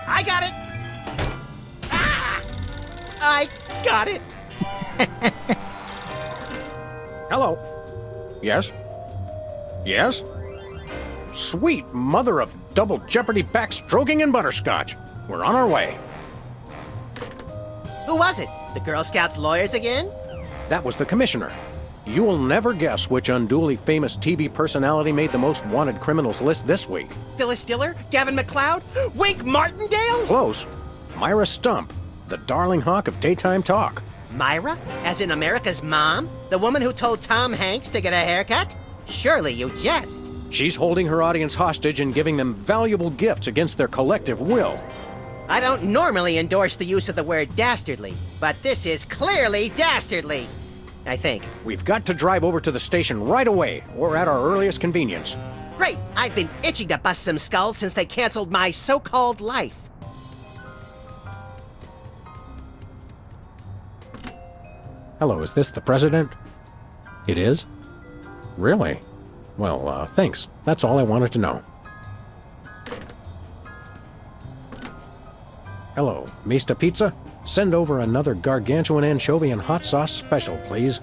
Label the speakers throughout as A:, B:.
A: I got it! Ah! I got it!
B: Hello. Yes? Yes? Sweet mother of double jeopardy backstroking and butterscotch. We're on our way.
A: Who was it? The Girl Scouts lawyers again?
B: That was the commissioner. You will never guess which unduly famous TV personality made the most wanted criminals list this week.
A: Phyllis Diller? Gavin McLeod? Wink Martindale?
B: Close. Myra Stump, the darling hawk of daytime talk.
A: Myra? As in America's mom? The woman who told Tom Hanks to get a haircut? Surely you jest.
B: She's holding her audience hostage and giving them valuable gifts against their collective will.
A: I don't normally endorse the use of the word dastardly, but this is clearly dastardly. I think.
B: We've got to drive over to the station right away, or at our earliest convenience.
A: Great! I've been itching to bust some skulls since they canceled my so-called life.
B: Hello, is this the president? It is? Really? Well, thanks. That's all I wanted to know. Hello, Mista Pizza? Send over another gargantuan anchovy and hot sauce special, please.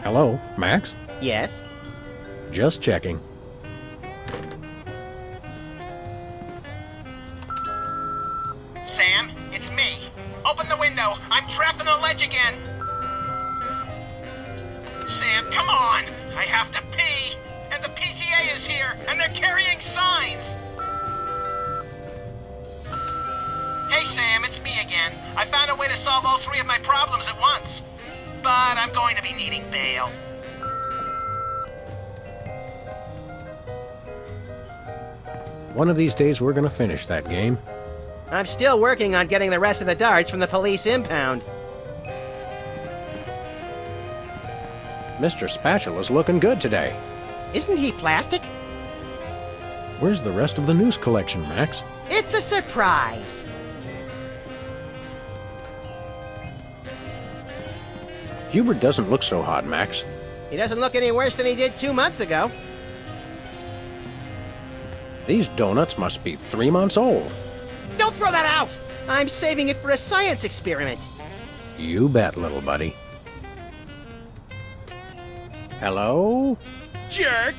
B: Hello, Max?
A: Yes?
B: Just checking.
C: Sam, it's me. Open the window. I'm trapped on the ledge again. Sam, come on. I have to pee. And the PTA is here, and they're carrying signs. Hey, Sam, it's me again. I found a way to solve all three of my problems at once. But I'm going to be needing bail.
B: One of these days we're gonna finish that game.
A: I'm still working on getting the rest of the darts from the police impound.
B: Mr. Spatula's looking good today.
A: Isn't he plastic?
B: Where's the rest of the news collection, Max?
A: It's a surprise.
B: Hubert doesn't look so hot, Max.
A: He doesn't look any worse than he did 2 months ago.
B: These donuts must be 3 months old.
A: Don't throw that out! I'm saving it for a science experiment.
B: You bet, little buddy. Hello?
C: Jerk!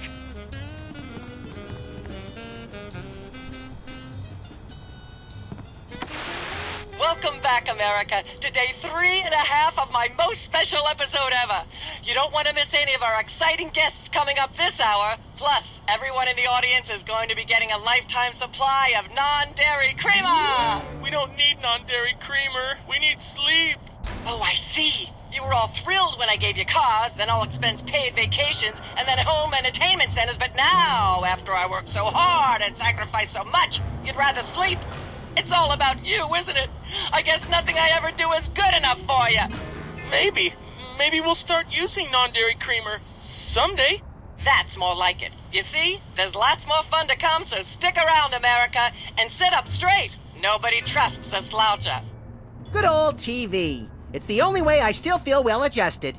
D: Welcome back, America, to day 3.5 of my most special episode ever. You don't want to miss any of our exciting guests coming up this hour. Plus, everyone in the audience is going to be getting a lifetime supply of non-dairy creamer.
C: We don't need non-dairy creamer. We need sleep.
D: Oh, I see. You were all thrilled when I gave you cars, then all expense-paid vacations, and then home entertainment centers. But now, after I worked so hard and sacrificed so much, you'd rather sleep. It's all about you, isn't it? I guess nothing I ever do is good enough for you.
C: Maybe we'll start using non-dairy creamer someday.
D: That's more like it. You see, there's lots more fun to come, so stick around, America, and sit up straight. Nobody trusts a sloucher.
A: Good old TV. It's the only way I still feel well-adjusted.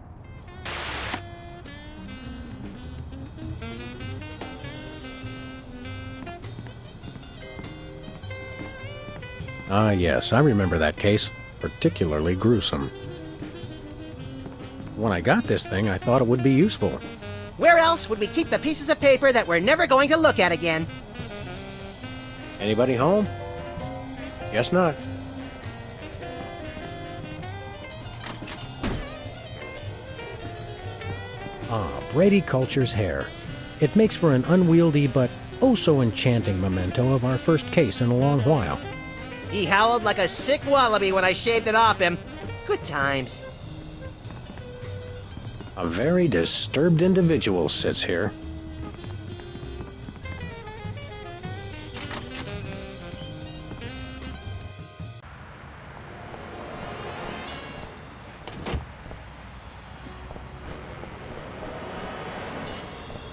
B: Ah, yes, I remember that case. particularly gruesome. When I got this thing, I thought it would be useful.
A: Where else would we keep the pieces of paper that we're never going to look at again?
B: Anybody home? Guess not. Ah, Brady Culture's hair. It makes for an unwieldy but oh-so enchanting memento of our first case in a long while.
A: He howled like a sick wallaby when I shaved it off him. Good times.
B: A very disturbed individual sits here.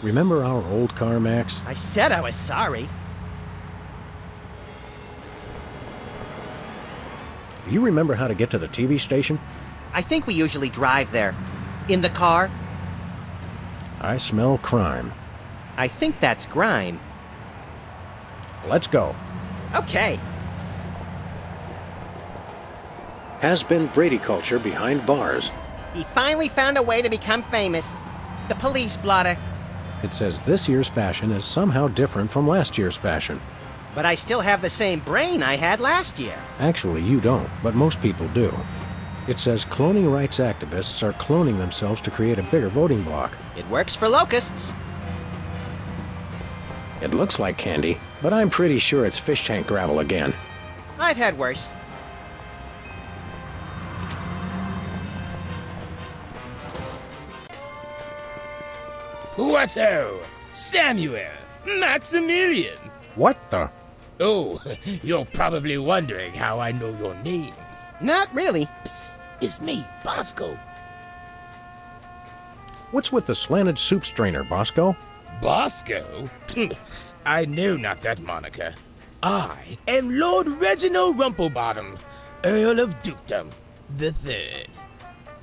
B: Remember our old car, Max?
A: I said I was sorry.
B: Do you remember how to get to the TV station?
A: I think we usually drive there. In the car?
B: I smell crime.
A: I think that's grime.
B: Let's go.
A: Okay.
B: Has been Brady Culture behind bars.
A: He finally found a way to become famous. The police blotter.
B: It says this year's fashion is somehow different from last year's fashion.
A: But I still have the same brain I had last year.
B: Actually, you don't, but most people do. It says cloning rights activists are cloning themselves to create a bigger voting bloc.
A: It works for locusts.
B: It looks like candy, but I'm pretty sure it's fish tank gravel again.
A: I've had worse.
E: What-o? Samuel! Maximilian!
B: What the?
E: Oh, you're probably wondering how I know your names.
A: Not really.
E: Psst, it's me, Bosco.
B: What's with the slanted soup strainer, Bosco?
E: Bosco? I know not that moniker. I am Lord Reginald Rumplebottom, Earl of Dukedom the Third.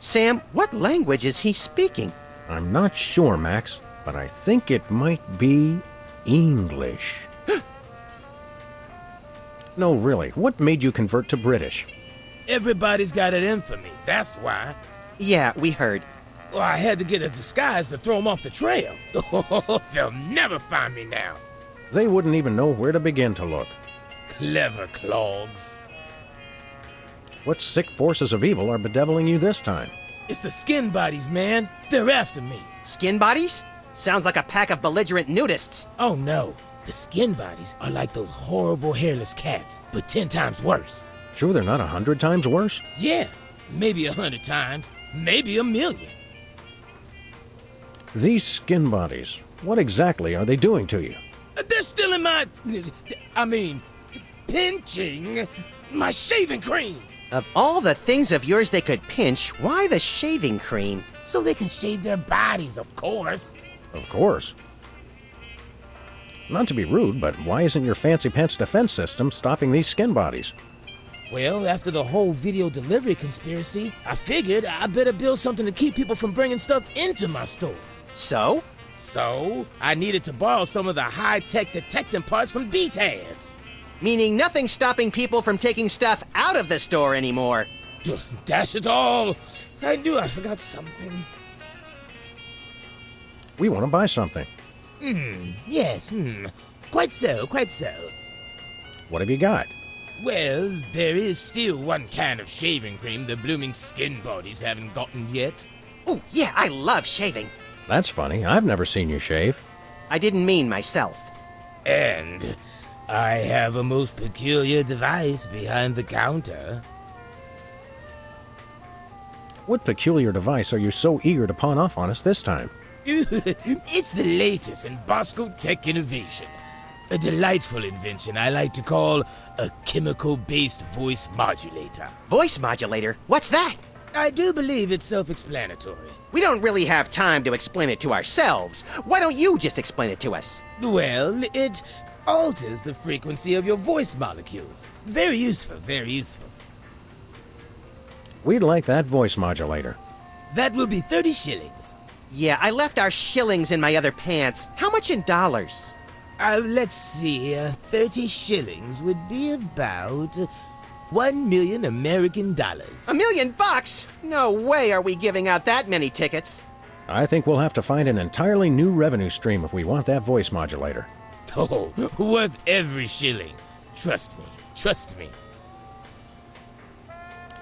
A: Sam, what language is he speaking?
B: I'm not sure, Max, but I think it might be English. No, really, what made you convert to British?
E: Everybody's got it in for me, that's why.
A: Yeah, we heard.
E: Well, I had to get a disguise to throw them off the trail. They'll never find me now.
B: They wouldn't even know where to begin to look.
E: Clever clogs.
B: What sick forces of evil are bedeviling you this time?
E: It's the skin bodies, man. They're after me.
A: Skin bodies? Sounds like a pack of belligerent nudists.
E: Oh no. The skin bodies are like those horrible hairless cats, but 10 times worse.
B: Sure they're not 100 times worse?
E: Yeah, maybe 100 times, maybe 1,000,000.
B: These skin bodies, what exactly are they doing to you?
E: They're still in my... pinching my shaving cream.
A: Of all the things of yours they could pinch, why the shaving cream?
E: So they can shave their bodies, of course.
B: Of course. Not to be rude, but why isn't your fancy pants defense system stopping these skin bodies?
E: Well, after the whole video delivery conspiracy, I figured I better build something to keep people from bringing stuff into my store.
A: So?
E: So, I needed to borrow some of the high-tech detecting parts from BTADs.
A: Meaning nothing stopping people from taking stuff out of the store anymore.
E: Dash it all! I knew I forgot something.
B: We want to buy something.
E: Yes, Quite so, quite so.
B: What have you got?
E: Well, there is still one kind of shaving cream the blooming skin bodies haven't gotten yet.
A: Oh, yeah, I love shaving.
B: That's funny. I've never seen you shave.
A: I didn't mean myself.
E: And I have a most peculiar device behind the counter.
B: What peculiar device are you so eager to pawn off on us this time?
E: It's the latest in Bosco tech innovation. A delightful invention I like to call a chemical-based voice modulator.
A: Voice modulator? What's that?
E: I do believe it's self-explanatory.
A: We don't really have time to explain it to ourselves. Why don't you just explain it to us?
E: Well, it alters the frequency of your voice molecules. Very useful, very useful.
B: We'd like that voice modulator.
E: That will be 30 shillings.
A: Yeah, I left our shillings in my other pants. How much in dollars?
E: Let's see, 30 shillings would be about 1 million American dollars.
A: $1 million? No way are we giving out that many tickets.
B: I think we'll have to find an entirely new revenue stream if we want that voice modulator.
E: Oh, worth every shilling. Trust me, trust me.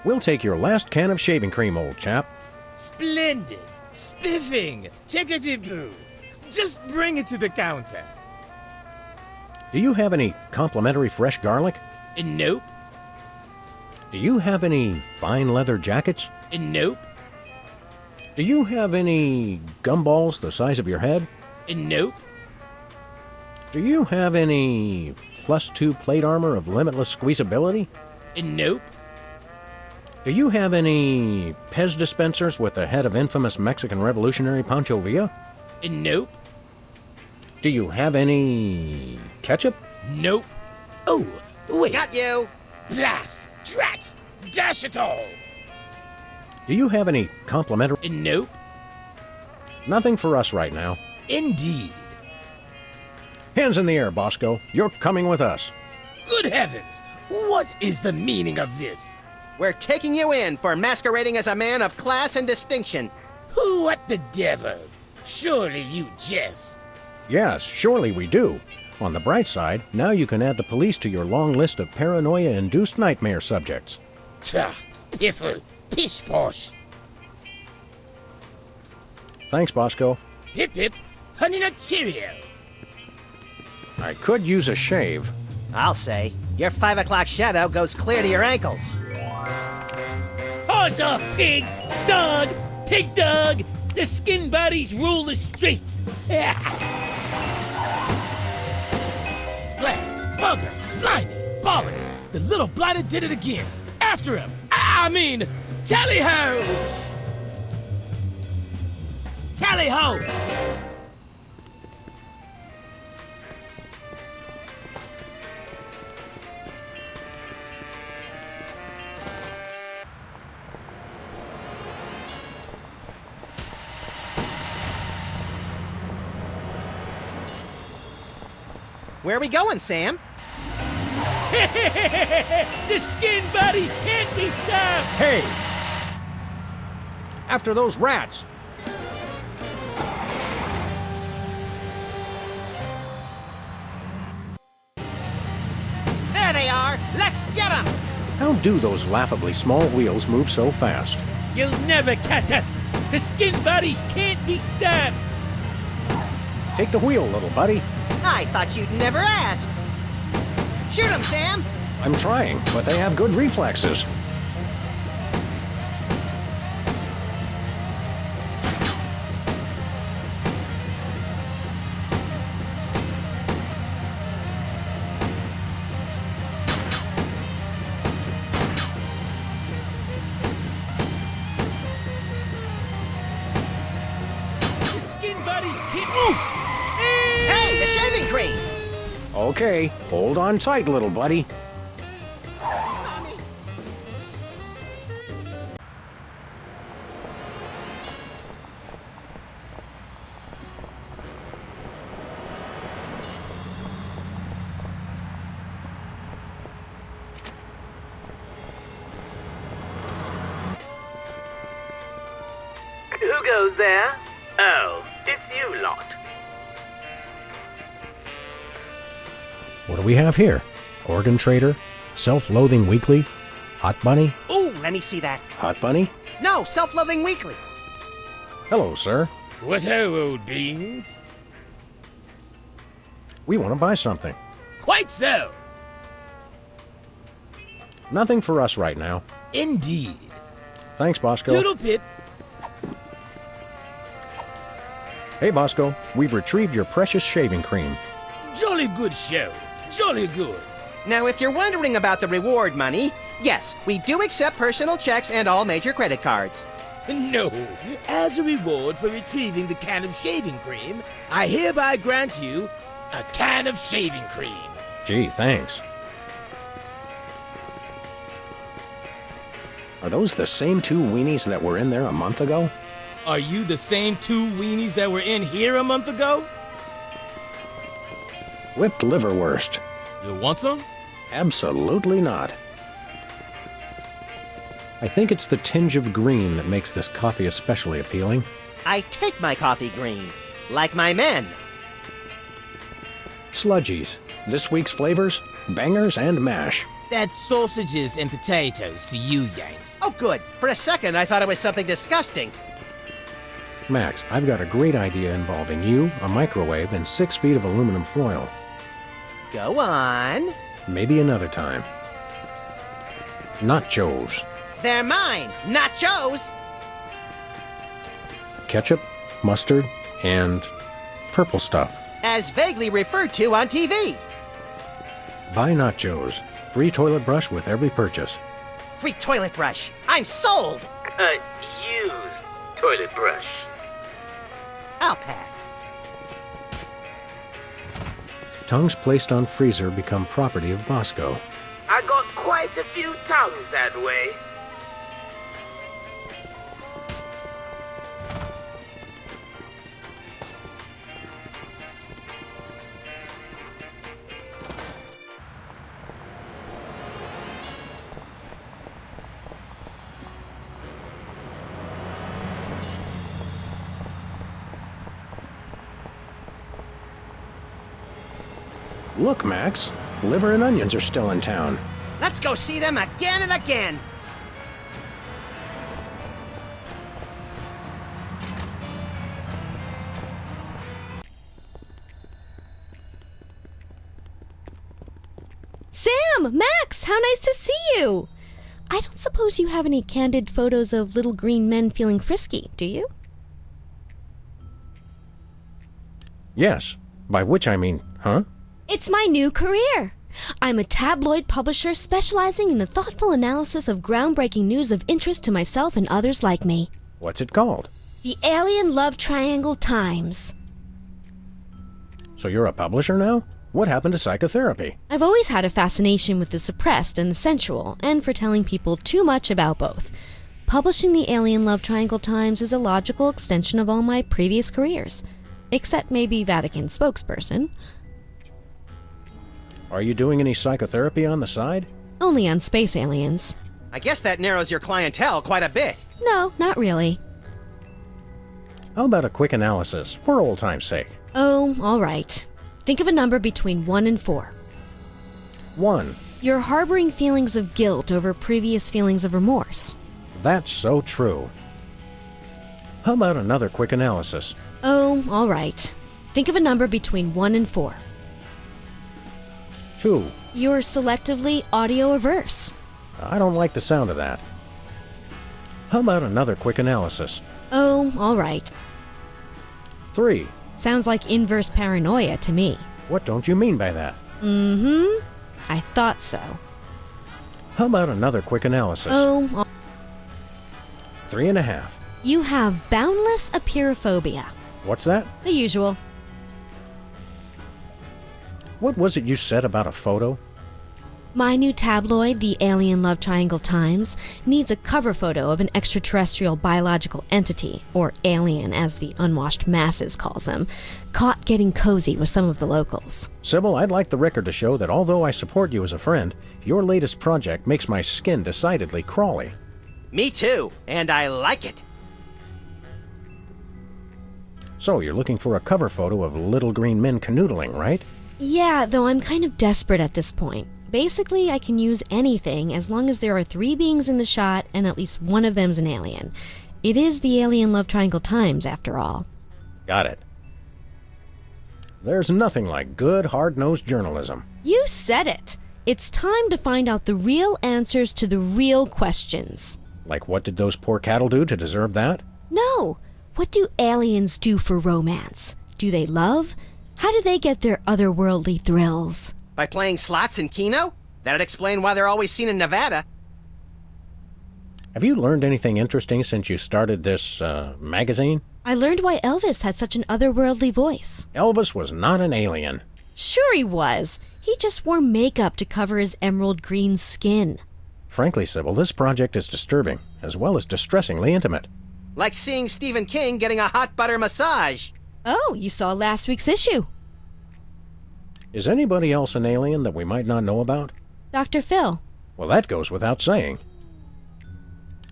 B: We'll take your last can of shaving cream, old chap.
E: Splendid, spiffing, tickety-boo. Just bring it to the counter.
B: Do you have any complimentary fresh garlic?
E: Nope,
B: Do you have any fine leather jackets?
E: nope,
B: Do you have any gumballs the size of your head?
E: nope,
B: Do you have any +2 plate armor of limitless squeezability?
E: nope,
B: Do you have any Pez dispensers with the head of infamous Mexican revolutionary Pancho Villa?
E: nope,
B: Do you have any ketchup?
E: nope. Oh, wait.
A: Got you.
E: Blast! Drat! Dash it all!
B: Do you have any complimentary?
E: Nope.
B: Nothing for us right now.
E: Indeed.
B: Hands in the air, Bosco. You're coming with us.
E: Good heavens! What is the meaning of this?
A: We're taking you in for masquerading as a man of class and distinction.
E: What the devil? Surely you jest.
B: Yes, surely we do. On the bright side, now you can add the police to your long list of paranoia-induced nightmare subjects.
E: Pah, piffle, pish posh.
B: Thanks, Bosco.
E: Pip pip, honey nut Cheerio.
B: I could use a shave.
A: I'll say. Your 5 o'clock shadow goes clear to your ankles.
F: Horse off, pig! Dog! Pig dog! The skin bodies rule the streets!
E: Blast, bugger, blimey, bollocks. The little blighter did it again. After him. I mean, tally-ho! Tally-ho!
A: Where are we going, Sam?
F: The skin bodies can't be stopped!
B: Hey! After those rats!
A: There they are! Let's get them!
B: How do those laughably small wheels move so fast?
F: You'll never catch us! The skin bodies can't be stopped!
B: Take the wheel, little buddy.
A: I thought you'd never ask. Shoot them, Sam!
B: I'm trying, but they have good reflexes.
F: The skin bodies can't move!
A: Hey, the shaving cream!
B: Okay, hold on tight, little buddy.
G: Who goes there? Oh, it's you lot.
B: What do we have here? Organ Trader? Self-Loathing Weekly? Hot Bunny?
A: Ooh, let me see that.
B: Hot Bunny?
A: No, Self-Loathing Weekly.
B: Hello, sir.
E: What ho, old beans?
B: We want to buy something.
E: Quite so.
B: Nothing for us right now.
E: Indeed.
B: Thanks, Bosco.
E: Toodle pip.
B: Hey, Bosco. We've retrieved your precious shaving cream.
E: Jolly good show. Jolly good.
A: Now, if you're wondering about the reward money, yes, we do accept personal checks and all major credit cards.
E: No, as a reward for retrieving the can of shaving cream, I hereby grant you a can of shaving cream.
B: Gee, thanks. Are those the same 2 weenies that were in there a month ago?
E: Are you the same 2 weenies that were in here a month ago?
B: Whipped liverwurst.
E: You want some?
B: Absolutely not. I think it's the tinge of green that makes this coffee especially appealing.
A: I take my coffee green, like my men.
B: Sludgies. This week's flavors, bangers and mash.
E: That's sausages and potatoes to you, Yanks.
A: Oh, good. For a second, I thought it was something disgusting.
B: Max, I've got a great idea involving you, a microwave, and 6 feet of aluminum foil.
A: Go on.
B: Maybe another time. Nachos.
A: They're mine, nachos.
B: Ketchup, mustard, and purple stuff.
A: As vaguely referred to on TV.
B: Buy nachos. Free toilet brush with every purchase.
A: Free toilet brush. I'm sold.
G: Used toilet brush.
A: I'll pass.
B: Tongues placed on freezer become property of Bosco.
G: I got quite a few tongues that way.
B: Look, Max. Liver and onions are still in town.
A: Let's go see them again and again.
H: Sam! Max! How nice to see you! I don't suppose you have any candid photos of little green men feeling frisky, do you?
B: Yes. By which I mean, huh?
H: It's my new career. I'm a tabloid publisher specializing in the thoughtful analysis of groundbreaking news of interest to myself and others like me.
B: What's it called?
H: The Alien Love Triangle Times.
B: So you're a publisher now? What happened to psychotherapy?
H: I've always had a fascination with the suppressed and the sensual, and for telling people too much about both. Publishing the Alien Love Triangle Times is a logical extension of all my previous careers. Except maybe Vatican spokesperson.
B: Are you doing any psychotherapy on the side?
H: Only on space aliens.
A: I guess that narrows your clientele quite a bit.
H: No, not really.
B: How about a quick analysis, for old time's sake?
H: Oh, all right. Think of a number between 1 and 4.
B: 1.
H: You're harboring feelings of guilt over previous feelings of remorse.
B: That's so true. How about another quick analysis?
H: Oh, all right. Think of a number between 1 and 4.
B: 2.
H: You're selectively audio averse.
B: I don't like the sound of that. How about another quick analysis?
H: Oh, all right.
B: 3.
H: Sounds like inverse paranoia to me.
B: What don't you mean by that?
H: Mm-hmm. I thought so.
B: How about another quick analysis?
H: Oh,
B: 3.5.
H: you have boundless apeirophobia.
B: What's that?
H: The usual.
B: What was it you said about a photo?
H: My new tabloid, the Alien Love Triangle Times, needs a cover photo of an extraterrestrial biological entity, or alien as the unwashed masses calls them, caught getting cozy with some of the locals.
B: Sybil, I'd like the record to show that although I support you as a friend, your latest project makes my skin decidedly crawly.
A: Me too, and I like it.
B: So you're looking for a cover photo of little green men canoodling, right?
H: Yeah, though I'm kind of desperate at this point. Basically, I can use anything as long as there are 3 beings in the shot and at least one of them's an alien. It is the Alien Love Triangle Times, after all.
B: Got it. There's nothing like good, hard-nosed journalism.
H: You said it! It's time to find out the real answers to the real questions.
B: Like what did those poor cattle do to deserve that?
H: No! What do aliens do for romance? Do they love? How do they get their otherworldly thrills?
A: By playing slots in Keno? That'd explain why they're always seen in Nevada.
B: Have you learned anything interesting since you started this, magazine?
H: I learned why Elvis had such an otherworldly voice.
B: Elvis was not an alien.
H: Sure he was. He just wore makeup to cover his emerald green skin.
B: Frankly, Sybil, this project is disturbing, as well as distressingly intimate.
A: Like seeing Stephen King getting a hot butter massage.
H: Oh, you saw last week's issue.
B: Is anybody else an alien that we might not know about?
H: Dr. Phil.
B: Well, that goes without saying.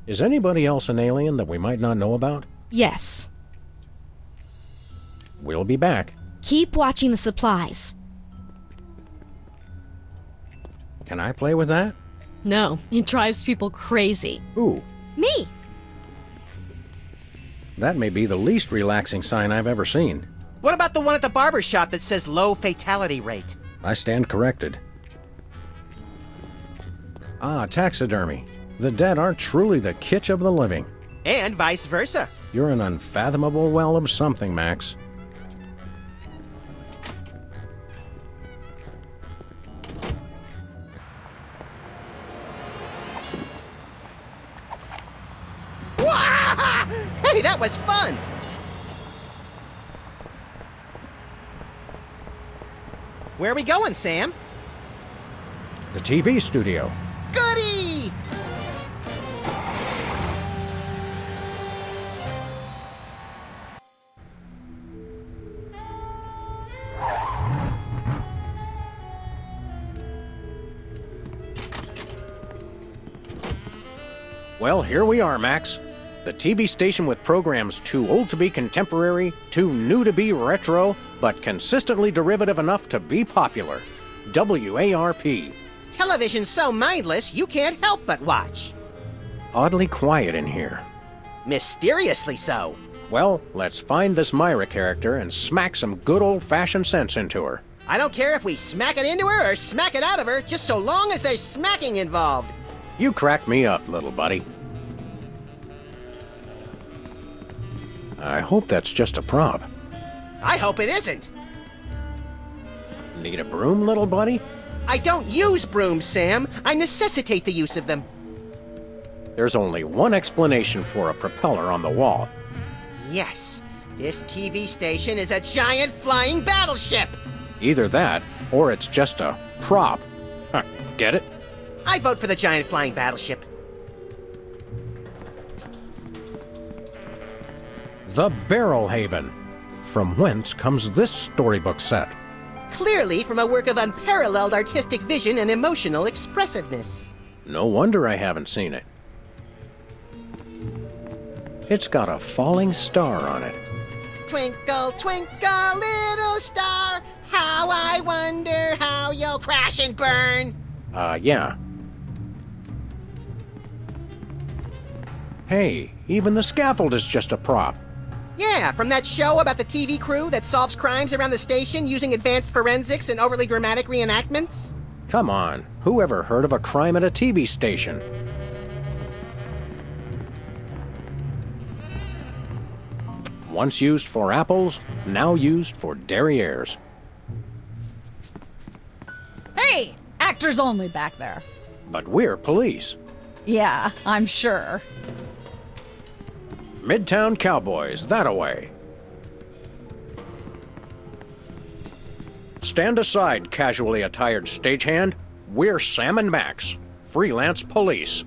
B: Is anybody else an alien that we might not know about?
H: Yes.
B: We'll be back.
H: Keep watching the supplies.
B: Can I play with that?
H: No, it drives people crazy.
B: Ooh,
H: Me!
B: that may be the least relaxing sign I've ever seen.
A: What about the one at the barber shop that says low fatality rate?
B: I stand corrected. Ah, taxidermy. The dead are truly the kitsch of the living.
A: And vice versa.
B: You're an unfathomable well of something, Max.
A: Hey, that was fun! Where are we going, Sam?
B: The TV studio.
A: Goody!
B: Well, here we are, Max. The TV station with programs too old to be contemporary, too new to be retro, but consistently derivative enough to be popular. W.A.R.P.
A: Television's so mindless, you can't help but watch.
B: Oddly quiet in here.
A: Mysteriously so.
B: Well, let's find this Myra character and smack some good old-fashioned sense into her.
A: I don't care if we smack it into her or smack it out of her, just so long as there's smacking involved.
B: You crack me up, little buddy. I hope that's just a prop.
A: I hope it isn't.
B: Need a broom, little buddy?
A: I don't use brooms, Sam. I necessitate the use of them.
B: There's only one explanation for a propeller on the wall.
A: Yes, this TV station is a giant flying battleship.
B: Either that, or it's just a prop. Huh, get it?
A: I vote for the giant flying battleship.
B: The Barrel Haven. From whence comes this storybook set?
A: Clearly from a work of unparalleled artistic vision and emotional expressiveness.
B: No wonder I haven't seen it. It's got a falling star on it.
A: Twinkle, twinkle, little star, how I wonder how you'll crash and burn.
B: Yeah. Hey, even the scaffold is just a prop.
A: Yeah, from that show about the TV crew that solves crimes around the station using advanced forensics and overly dramatic reenactments.
B: Come on, who ever heard of a crime at a TV station? Once used for apples, now used for derrieres.
I: Hey! Actors only back there.
B: But we're police.
I: Yeah, I'm sure.
B: Midtown Cowboys, that-a-way. Stand aside, casually attired stagehand. We're Sam and Max, Freelance Police.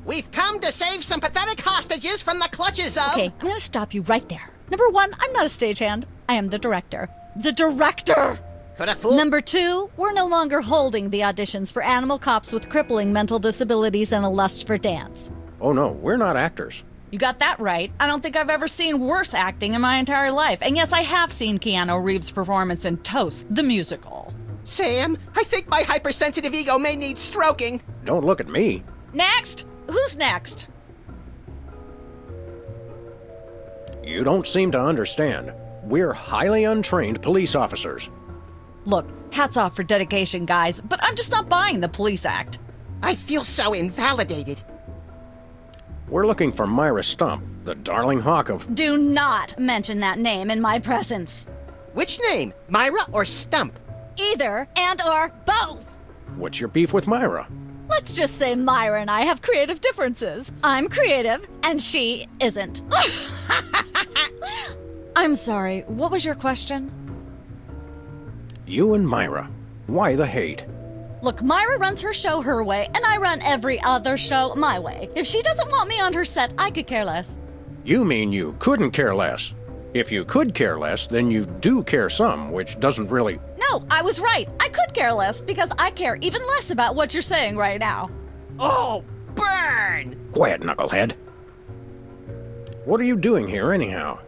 A: We've come to save some pathetic hostages from the clutches of...
I: Okay, I'm gonna stop you right there. Number one, I'm not a stagehand. I am the director. The director!
A: Could a fool...
I: Number two, we're no longer holding the auditions for animal cops with crippling mental disabilities and a lust for dance.
B: Oh no, we're not actors.
I: You got that right. I don't think I've ever seen worse acting in my entire life. And yes, I have seen Keanu Reeves' performance in Toast, the musical.
A: Sam, I think my hypersensitive ego may need stroking.
B: Don't look at me.
I: Next! Who's next?
B: You don't seem to understand. We're highly untrained police officers.
I: Look, hats off for dedication, guys, but I'm just not buying the police act.
A: I feel so invalidated.
B: We're looking for Myra Stump, the darling hawk of...
I: Do not mention that name in my presence.
A: Which name, Myra or Stump?
I: Either and or both.
B: What's your beef with Myra?
I: Let's just say Myra and I have creative differences. I'm creative, and she isn't. I'm sorry, what was your question?
B: You and Myra. Why the hate?
I: Look, Myra runs her show her way, and I run every other show my way. If she doesn't want me on her set, I could care less.
B: You mean you couldn't care less? If you could care less, then you do care some, which doesn't really...
I: No, I was right. I could care less, because I care even less about what you're saying right now.
A: Oh, burn!
B: Quiet, knucklehead. What are you doing here, anyhow?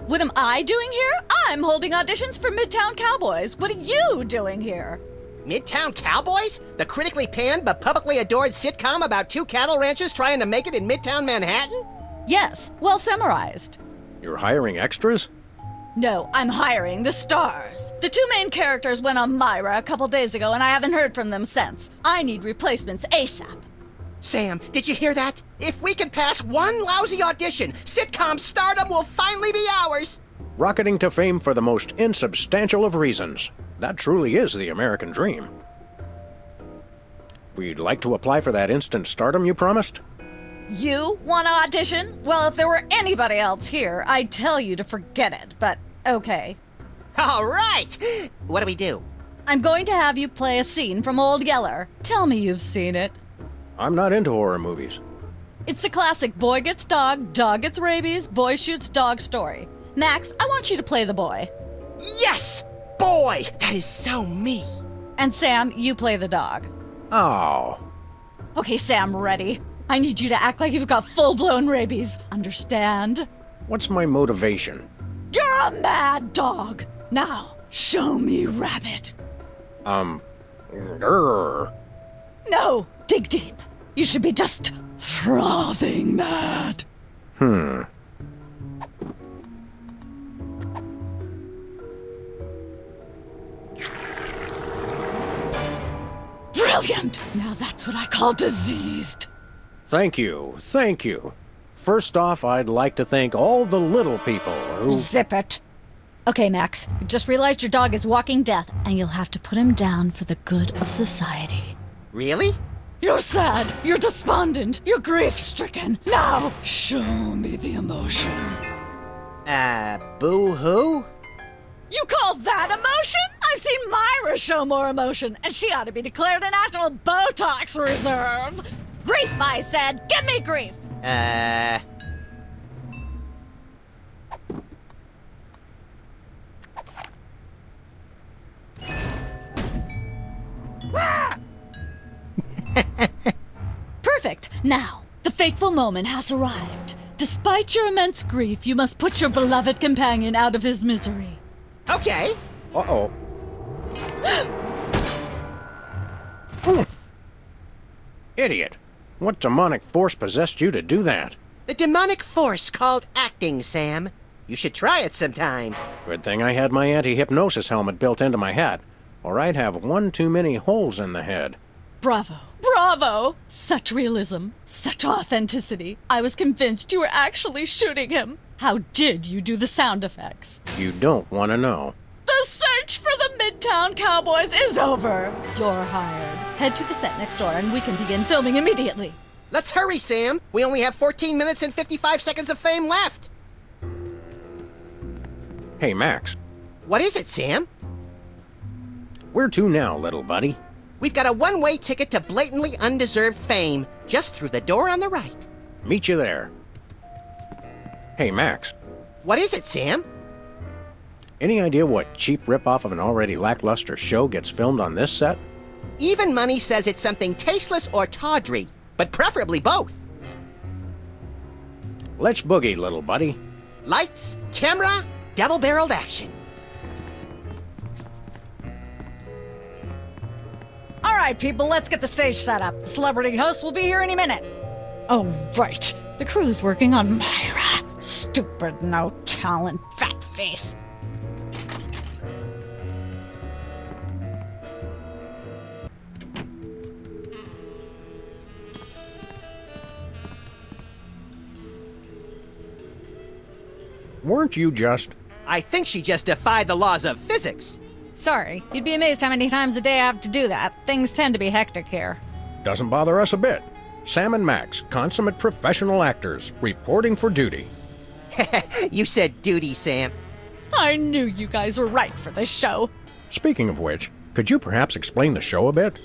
I: What am I doing here? I'm holding auditions for Midtown Cowboys. What are you doing here?
A: Midtown Cowboys? The critically panned but publicly adored sitcom about two cattle ranchers trying to make it in Midtown Manhattan?
I: Yes, well summarized.
B: You're hiring extras?
I: No, I'm hiring the stars. The two main characters went on Myra a couple days ago, and I haven't heard from them since. I need replacements ASAP.
A: Sam, did you hear that? If we can pass one lousy audition, sitcom stardom will finally be ours!
B: Rocketing to fame for the most insubstantial of reasons. That truly is the American dream. We'd like to apply for that instant stardom you promised?
I: You want to audition? Well, if there were anybody else here, I'd tell you to forget it, but okay.
A: All right! What do we do?
I: I'm going to have you play a scene from Old Yeller. Tell me you've seen it.
B: I'm not into horror movies.
I: It's the classic boy gets dog gets rabies, boy shoots dog story. Max, I want you to play the boy.
A: Yes! Boy, that is so me.
I: And Sam, you play the dog.
B: Oh.
I: Okay, Sam, ready? I need you to act like you've got full-blown rabies. Understand?
B: What's my motivation?
I: You're a mad dog. Now, show me rabbit.
B: Grr.
I: No, dig deep. You should be just frothing mad. Brilliant! Now that's what I call diseased.
B: Thank you, thank you. First off, I'd like to thank all the little people who...
I: Zip it. Okay, Max, you've just realized your dog is walking death, and you'll have to put him down for the good of society.
A: Really?
I: You're sad, you're despondent, you're grief-stricken. Now, show me the emotion.
A: Boo-hoo?
I: You call that emotion? I've seen Myra show more emotion, and she ought to be declared a national Botox reserve. Grief, I said. Give me grief. Perfect. Now, the fateful moment has arrived. Despite your immense grief, you must put your beloved companion out of his misery.
A: Okay.
B: Uh-oh. Idiot. What demonic force possessed you to do that?
A: The demonic force called acting, Sam. You should try it sometime.
B: Good thing I had my anti-hypnosis helmet built into my hat, or I'd have one too many holes in the head.
I: Bravo. Bravo! Such realism. Such authenticity. I was convinced you were actually shooting him. How did you do the sound effects?
B: You don't want to know.
I: The search for the Midtown Cowboys is over. You're hired. Head to the set next door and we can begin filming immediately.
A: Let's hurry, Sam. We only have 14 minutes and 55 seconds of fame left.
B: Hey, Max.
A: What is it, Sam?
B: Where to now, little buddy?
A: We've got a one-way ticket to blatantly undeserved fame, just through the door on the right.
B: Meet you there. Hey, Max.
A: What is it, Sam?
B: Any idea what cheap ripoff of an already lackluster show gets filmed on this set?
A: Even money says it's something tasteless or tawdry, but preferably both.
B: Let's boogie, little buddy.
A: Lights, camera, double-barreled action.
I: All right, people, let's get the stage set up. The celebrity host will be here any minute. Oh, right. The crew's working on Myra. Stupid, no talent, fat face.
B: Weren't you just...
A: I think she just defied the laws of physics.
I: Sorry, you'd be amazed how many times a day I have to do that. Things tend to be hectic here.
B: Doesn't bother us a bit. Sam and Max, consummate professional actors, reporting for duty.
A: You said duty, Sam.
I: I knew you guys were right for this show.
B: Speaking of which, could you perhaps explain the show a bit?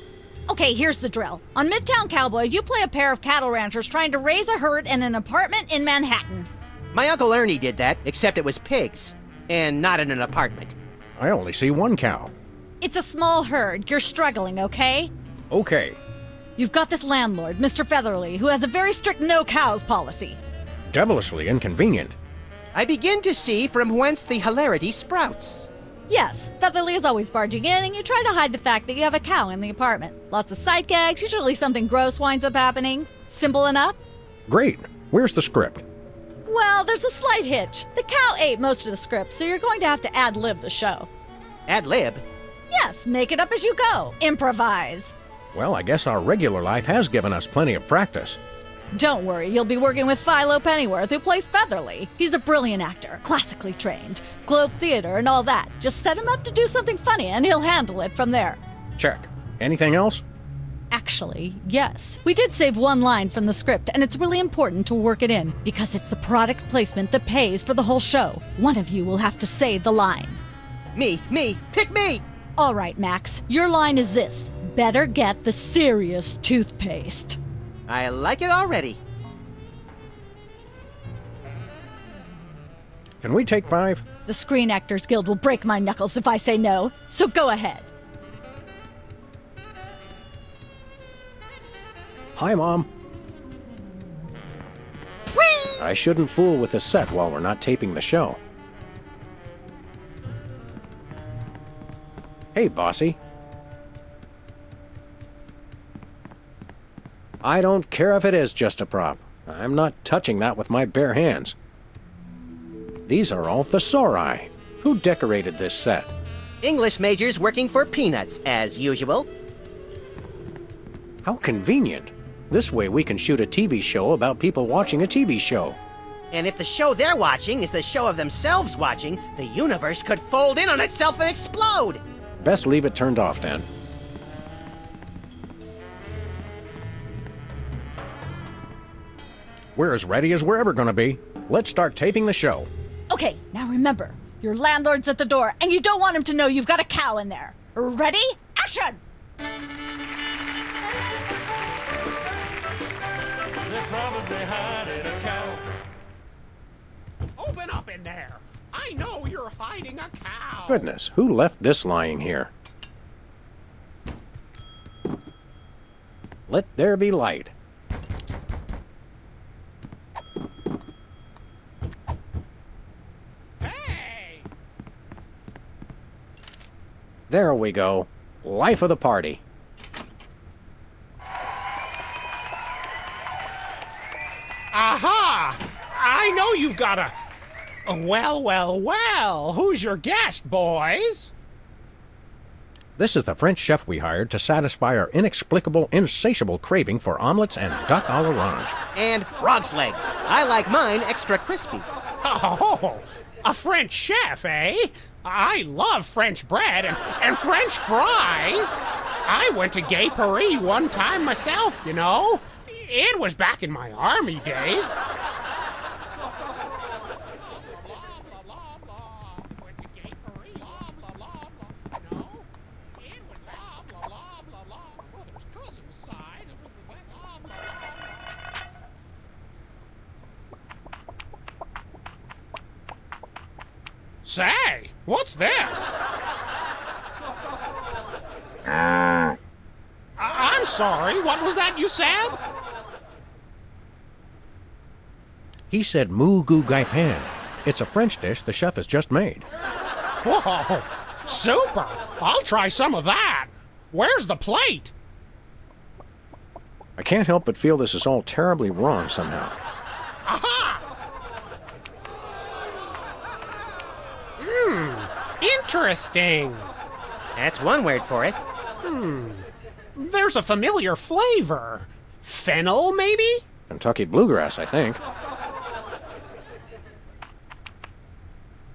I: Okay, here's the drill. On Midtown Cowboys, you play a pair of cattle ranchers trying to raise a herd in an apartment in Manhattan.
A: My Uncle Ernie did that, except it was pigs. And not in an apartment.
B: I only see one cow.
I: It's a small herd. You're struggling, okay?
B: Okay.
I: You've got this landlord, Mr. Featherly, who has a very strict no cows policy.
B: Devilishly inconvenient.
A: I begin to see from whence the hilarity sprouts.
I: Yes, Featherly is always barging in, and you try to hide the fact that you have a cow in the apartment. Lots of sight gags, usually something gross winds up happening. Simple enough?
B: Great. Where's the script?
I: Well, there's a slight hitch. The cow ate most of the script, so you're going to have to ad-lib the show.
A: Ad-lib?
I: Yes, make it up as you go. Improvise.
B: Well, I guess our regular life has given us plenty of practice.
I: Don't worry, you'll be working with Philo Pennyworth, who plays Featherly. He's a brilliant actor, classically trained, Globe Theater and all that. Just set him up to do something funny and he'll handle it from there.
B: Check. Anything else?
I: Actually, yes. We did save one line from the script, and it's really important to work it in, because it's the product placement that pays for the whole show. One of you will have to say the line.
A: Me, pick me!
I: All right, Max, your line is this. Better get the serious toothpaste.
A: I like it already.
B: Can we take 5?
I: The Screen Actors Guild will break my knuckles if I say no, so go ahead.
B: Hi, Mom.
I: Whee!
B: I shouldn't fool with the set while we're not taping the show. Hey, Bossy. I don't care if it is just a prop. I'm not touching that with my bare hands. These are all thesauri. Who decorated this set?
A: English majors working for peanuts, as usual.
B: How convenient. This way we can shoot a TV show about people watching a TV show.
A: And if the show they're watching is the show of themselves watching, the universe could fold in on itself and explode!
B: Best leave it turned off then. We're as ready as we're ever gonna be. Let's start taping the show.
I: Okay, now remember, your landlord's at the door, and you don't want him to know you've got a cow in there. Ready? Action!
F: They're probably hiding a cow.
J: Open up in there! I know you're hiding a cow!
B: Goodness, who left this lying here? Let there be light.
J: Hey!
B: There we go. Life of the party.
J: Aha! I know you've got a... Well, who's your guest, boys?
B: This is the French chef we hired to satisfy our inexplicable, insatiable craving for omelets and duck à l'orange.
A: And frog's legs. I like mine extra crispy.
J: Oh, a French chef, eh? I love French bread and French fries. I went to Gay Paris one time myself, you know. It was back in my army days. Say, what's this? I'm sorry, what was that you said?
B: He said moo goo gai pan. It's a French dish the chef has just made.
J: Whoa, super! I'll try some of that. Where's the plate?
B: I can't help but feel this is all terribly wrong somehow.
J: Aha! Interesting.
A: That's one word for it.
J: There's a familiar flavor. Fennel, maybe?
B: Kentucky bluegrass, I think.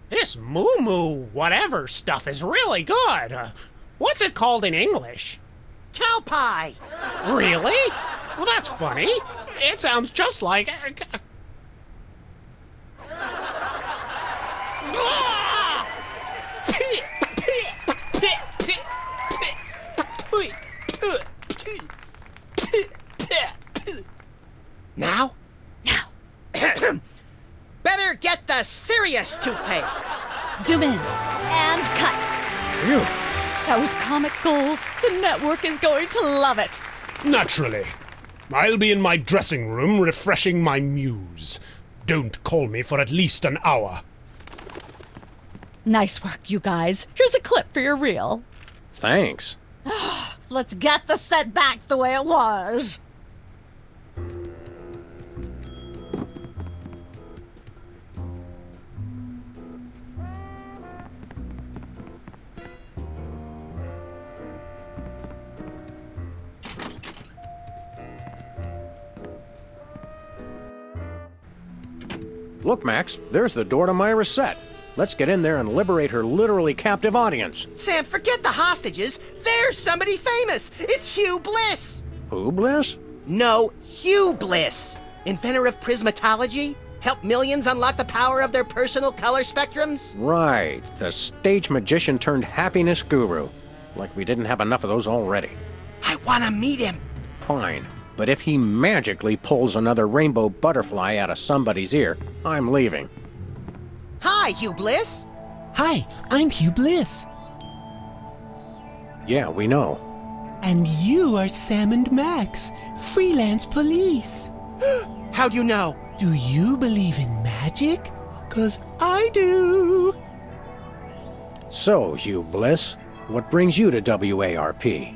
J: This moo-moo whatever stuff is really good. What's it called in English?
A: Cow pie!
J: Really? Well, that's funny. It sounds just like...
A: Now? Now. Better get the serious toothpaste.
I: Zoom in and cut.
B: Phew.
I: That was comic gold. The network is going to love it.
J: Naturally. I'll be in my dressing room refreshing my muse. Don't call me for at least an hour.
I: Nice work, you guys. Here's a clip for your reel.
B: Thanks.
I: Let's get the set back the way it was.
B: Look, Max, there's the door to Myra's set. Let's get in there and liberate her literally captive audience.
A: Sam, forget the hostages. There's somebody famous. It's Hugh Bliss.
B: Who, Bliss?
A: No, Hugh Bliss. Inventor of prismatology. Helped millions unlock the power of their personal color spectrums.
B: Right, the stage magician turned happiness guru. Like we didn't have enough of those already.
A: I want to meet him.
B: Fine, but if he magically pulls another rainbow butterfly out of somebody's ear, I'm leaving.
A: Hi, Hugh Bliss.
K: Hi, I'm Hugh Bliss.
B: Yeah, we know.
K: And you are Sam and Max, Freelance Police.
A: How'd you know?
K: Do you believe in magic? 'Cause I do.
B: So, Hugh Bliss, what brings you to W.A.R.P?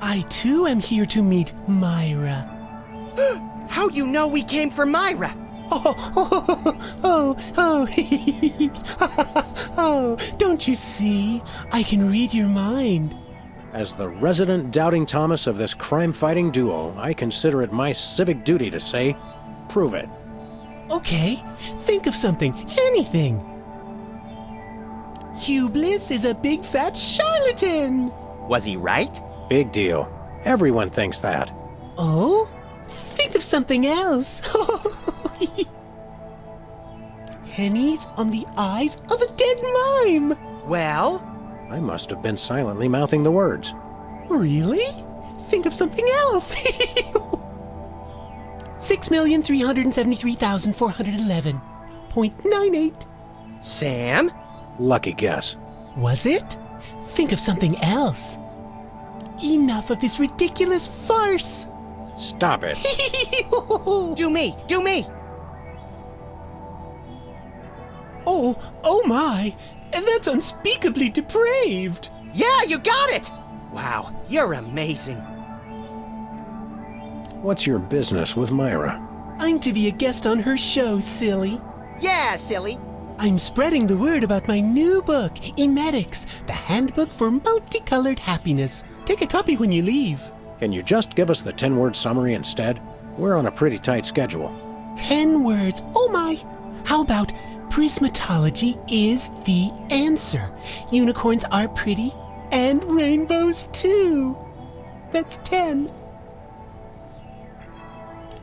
K: I too am here to meet Myra.
A: How'd you know we came for Myra?
K: Oh, don't you see? I can read your mind.
B: As the resident doubting Thomas of this crime-fighting duo, I consider it my civic duty to say, prove it.
K: Okay, think of something, anything. Hugh Bliss is a big fat charlatan.
A: Was he right?
B: Big deal. Everyone thinks that.
K: Oh? Think of something else. Pennies on the eyes of a dead mime.
A: Well?
B: I must have been silently mouthing the words.
K: Really? Think of something else. 6,373,411.98.
A: Sam?
B: Lucky guess.
K: Was it? Think of something else. Enough of this ridiculous farce.
B: Stop it.
A: Do me! Do me!
K: Oh my! And that's unspeakably depraved!
A: Yeah, you got it! Wow, you're amazing.
B: What's your business with Myra?
K: I'm to be a guest on her show, silly.
A: Yeah, silly.
K: I'm spreading the word about my new book, Emetics, the Handbook for Multicolored Happiness. Take a copy when you leave.
B: Can you just give us the 10-word summary instead? We're on a pretty tight schedule.
K: 10 words. Oh my! How about prismatology is the answer? Unicorns are pretty, and rainbows too. That's 10.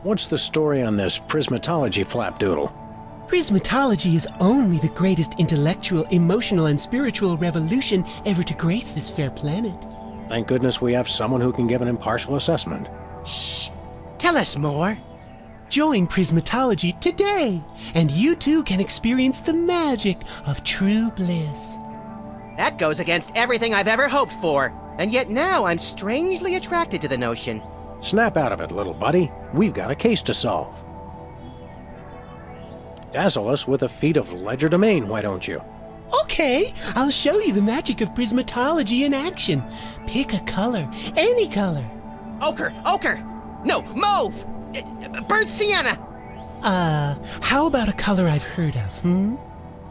B: What's the story on this prismatology flapdoodle?
K: Prismatology is only the greatest intellectual, emotional, and spiritual revolution ever to grace this fair planet.
B: Thank goodness we have someone who can give an impartial assessment.
A: Shh! Tell us more.
K: Join Prismatology today, and you too can experience the magic of true bliss.
A: That goes against everything I've ever hoped for, and yet now I'm strangely attracted to the notion.
B: Snap out of it, little buddy. We've got a case to solve. Dazzle us with a feat of legerdemain, why don't you?
K: Okay, I'll show you the magic of prismatology in action. Pick a color, any color.
A: Ochre! Ochre! No, mauve! Burnt sienna!
K: How about a color I've heard of,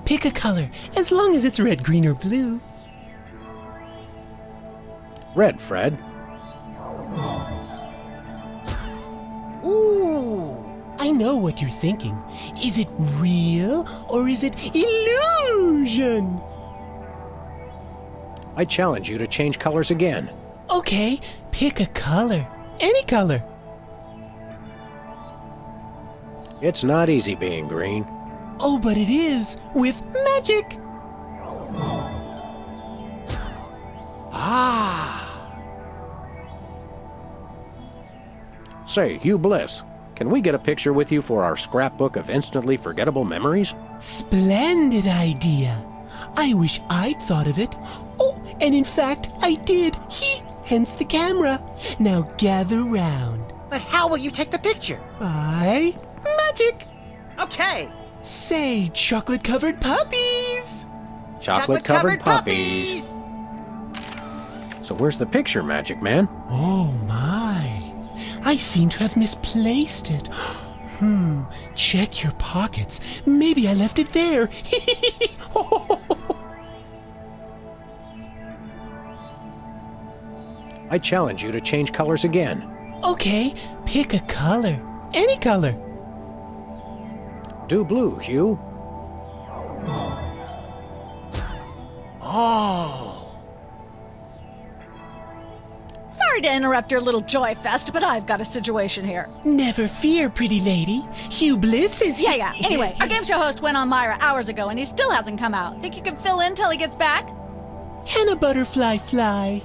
K: Pick a color, as long as it's red, green, or blue.
B: Red, Fred.
A: Ooh!
K: I know what you're thinking. Is it real, or is it illusion?
B: I challenge you to change colors again.
K: Okay, pick a color, any color.
B: It's not easy being green.
K: Oh, but it is, with magic.
A: Ah!
B: Say, Hugh Bliss, can we get a picture with you for our scrapbook of instantly forgettable memories?
K: Splendid idea. I wish I'd thought of it. Oh, and in fact, I did. hence the camera. Now gather round.
A: But how will you take the picture?
K: By magic.
A: Okay.
K: Say, chocolate-covered puppies.
B: Chocolate-covered puppies. So where's the picture, Magic Man?
K: Oh my. I seem to have misplaced it. Check your pockets. Maybe I left it there.
B: I challenge you to change colors again.
K: Okay, pick a color. Any color.
B: Do blue, Hugh.
A: Oh.
I: Sorry to interrupt your little joy fest, but I've got a situation here.
K: Never fear, pretty lady. Hugh Bliss is here.
I: Yeah. Anyway, our game show host went on Myra hours ago and he still hasn't come out. Think you can fill in till he gets back?
K: Can a butterfly fly?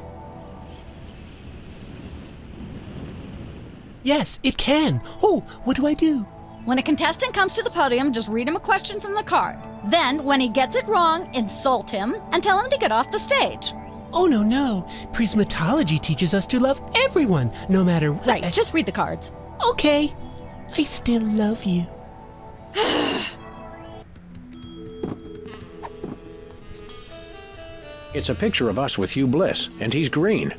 K: Yes, it can. Oh, what do I do?
I: When a contestant comes to the podium, just read him a question from the card. Then, when he gets it wrong, insult him and tell him to get off the stage.
K: Oh, no. Prismatology teaches us to love everyone, no matter what.
I: Right, just read the cards.
K: Okay. I still love you.
B: It's a picture of us with Hugh Bliss, and he's green.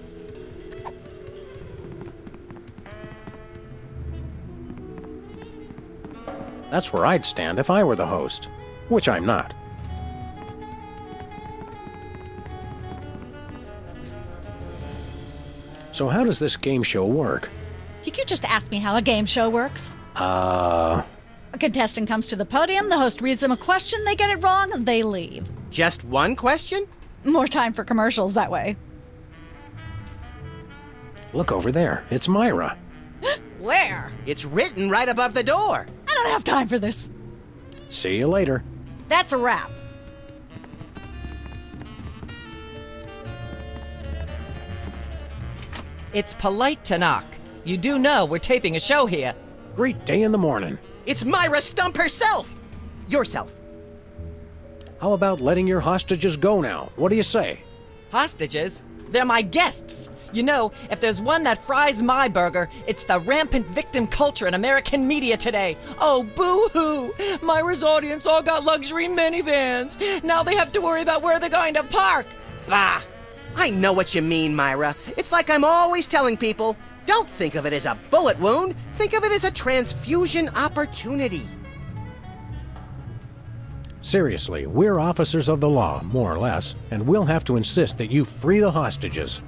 B: That's where I'd stand if I were the host, which I'm not. So how does this game show work?
I: Did you just ask me how a game show works?
B: A
I: contestant comes to the podium, the host reads them a question, they get it wrong, they leave.
A: Just one question?
I: More time for commercials that way.
B: Look over there. It's Myra.
I: Where?
A: It's written right above the door.
I: I don't have time for this.
B: See you later.
I: That's a wrap.
D: It's polite to knock. You do know we're taping a show here.
B: Great day in the morning.
A: It's Myra Stump herself. Yourself.
B: How about letting your hostages go now? What do you say?
D: Hostages? They're my guests. You know, if there's one that fries my burger, it's the rampant victim culture in American media today. Oh, boo-hoo! Myra's audience all got luxury minivans. Now they have to worry about where they're going to park. Bah!
A: I know what you mean, Myra. It's like I'm always telling people, don't think of it as a bullet wound. Think of it as a transfusion opportunity.
B: Seriously, we're officers of the law, more or less, and we'll have to insist that you free the hostages.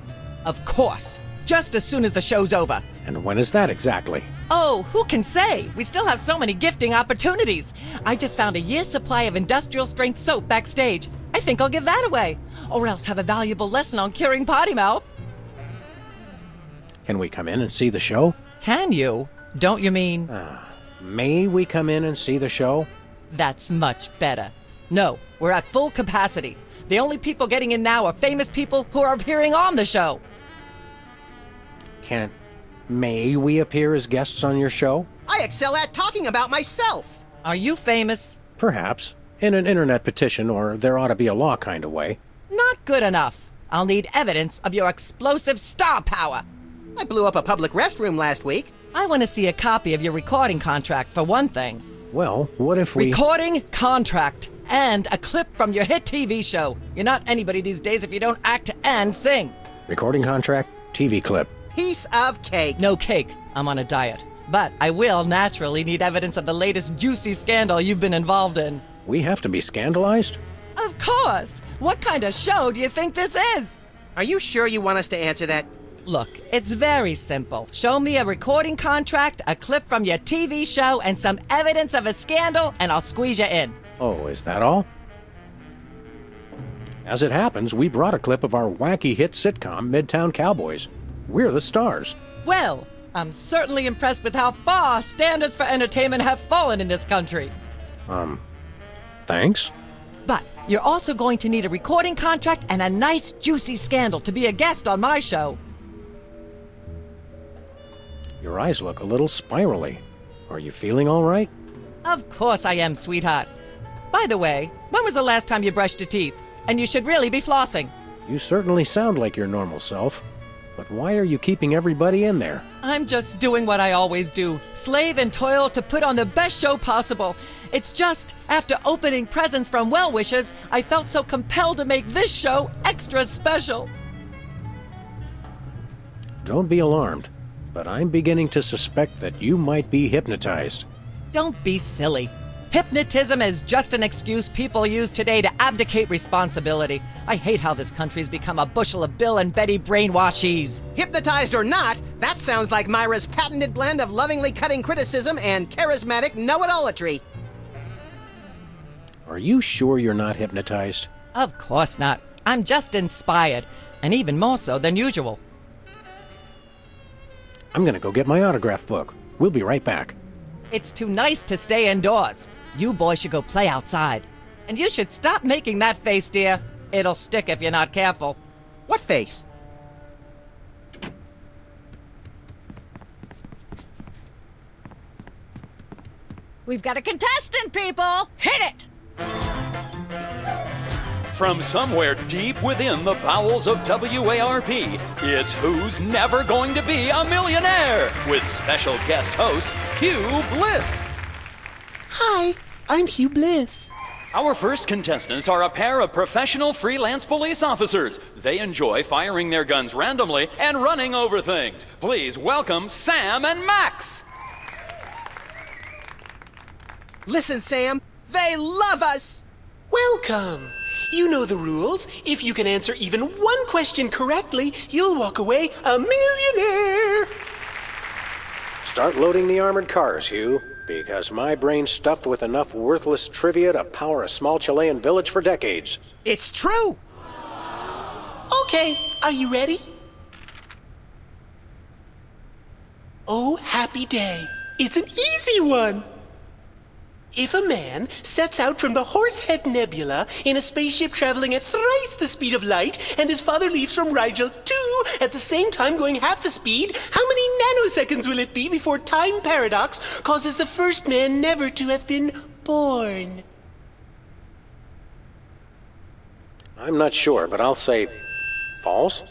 D: Of course. Just as soon as the show's over.
B: And when is that exactly?
D: Oh, who can say? We still have so many gifting opportunities. I just found a year's supply of industrial strength soap backstage. I think I'll give that away. Or else have a valuable lesson on curing potty mouth.
B: Can we come in and see the show?
D: Can you? Don't you mean?
B: May we come in and see the show?
D: That's much better. No, we're at full capacity. The only people getting in now are famous people who are appearing on the show.
B: May we appear as guests on your show?
A: I excel at talking about myself.
D: Are you famous?
B: Perhaps. In an internet petition, or there ought to be a law kind of way.
D: Not good enough. I'll need evidence of your explosive star power.
A: I blew up a public restroom last week.
D: I want to see a copy of your recording contract, for one thing.
B: Well, what if we...
D: Recording contract and a clip from your hit TV show. You're not anybody these days if you don't act and sing.
B: Recording contract, TV clip.
A: Piece of cake.
D: No cake. I'm on a diet. But I will naturally need evidence of the latest juicy scandal you've been involved in.
B: We have to be scandalized?
D: Of course! What kind of show do you think this is?
A: Are you sure you want us to answer that?
D: Look, it's very simple. Show me a recording contract, a clip from your TV show, and some evidence of a scandal, and I'll squeeze you in.
B: Oh, is that all? As it happens, we brought a clip of our wacky hit sitcom, Midtown Cowboys. We're the stars.
D: Well, I'm certainly impressed with how far standards for entertainment have fallen in this country.
B: Thanks.
D: But you're also going to need a recording contract and a nice juicy scandal to be a guest on my show.
B: Your eyes look a little spirally. Are you feeling all right?
D: Of course I am, sweetheart. By the way, when was the last time you brushed your teeth? And you should really be flossing.
B: You certainly sound like your normal self. But But why are you keeping everybody in there?
L: I'm just doing what I always do. Slave and toil to put on the best show possible. It's just, after opening presents from well-wishers, I felt so compelled to make this show extra special.
B: Don't be alarmed, but I'm beginning to suspect that you might be hypnotized.
L: Don't be silly. Hypnotism is just an excuse people use today to abdicate responsibility. I hate how this country's become a bushel of Bill and Betty brainwashies.
A: Hypnotized or not, that sounds like Myra's patented blend of lovingly cutting criticism and charismatic know-it-allatry.
B: Are you sure you're not hypnotized?
L: Of course not. I'm just inspired, and even more so than usual.
B: I'm gonna go get my autograph book. We'll be right back.
L: It's too nice to stay indoors. You boys should go play outside. And you should stop making that face, dear. It'll stick if you're not careful.
A: What face?
I: We've got a contestant, people! Hit it!
M: From somewhere deep within the bowels of W.A.R.P, it's Who's Never Going to Be a Millionaire? With special guest host, Hugh Bliss.
K: Hi, I'm Hugh Bliss.
M: Our first contestants are a pair of professional freelance police officers. They enjoy firing their guns randomly and running over things. Please welcome Sam and Max.
A: Listen, Sam, they love us!
K: Welcome. You know the rules. If you can answer even one question correctly, you'll walk away a millionaire.
B: Start loading the armored cars, Hugh, because my brain's stuffed with enough worthless trivia to power a small Chilean village for decades.
A: It's true!
K: Okay, are you ready? Oh, happy day. It's an easy one. If a man sets out from the Horsehead Nebula in a spaceship traveling at thrice the speed of light, and his father leaves from Rigel 2 at the same time going half the speed, how many nanoseconds will it be before time paradox causes the first man never to have been born?
B: I'm not sure, but I'll say false.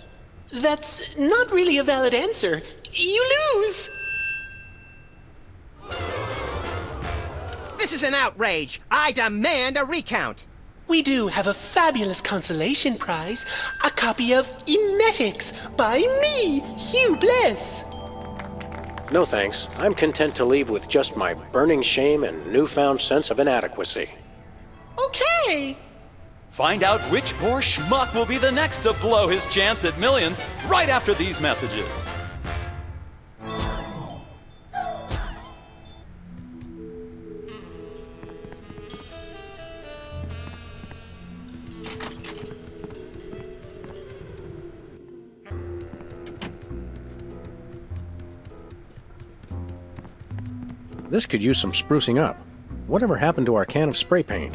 K: That's not really a valid answer. You lose!
A: This is an outrage. I demand a recount.
K: We do have a fabulous consolation prize, a copy of Emetics by me, Hugh Bliss.
B: No thanks. I'm content to leave with just my burning shame and newfound sense of inadequacy.
K: Okay.
M: Find out which poor schmuck will be the next to blow his chance at millions right after these messages.
B: This could use some sprucing up. Whatever happened to our can of spray paint?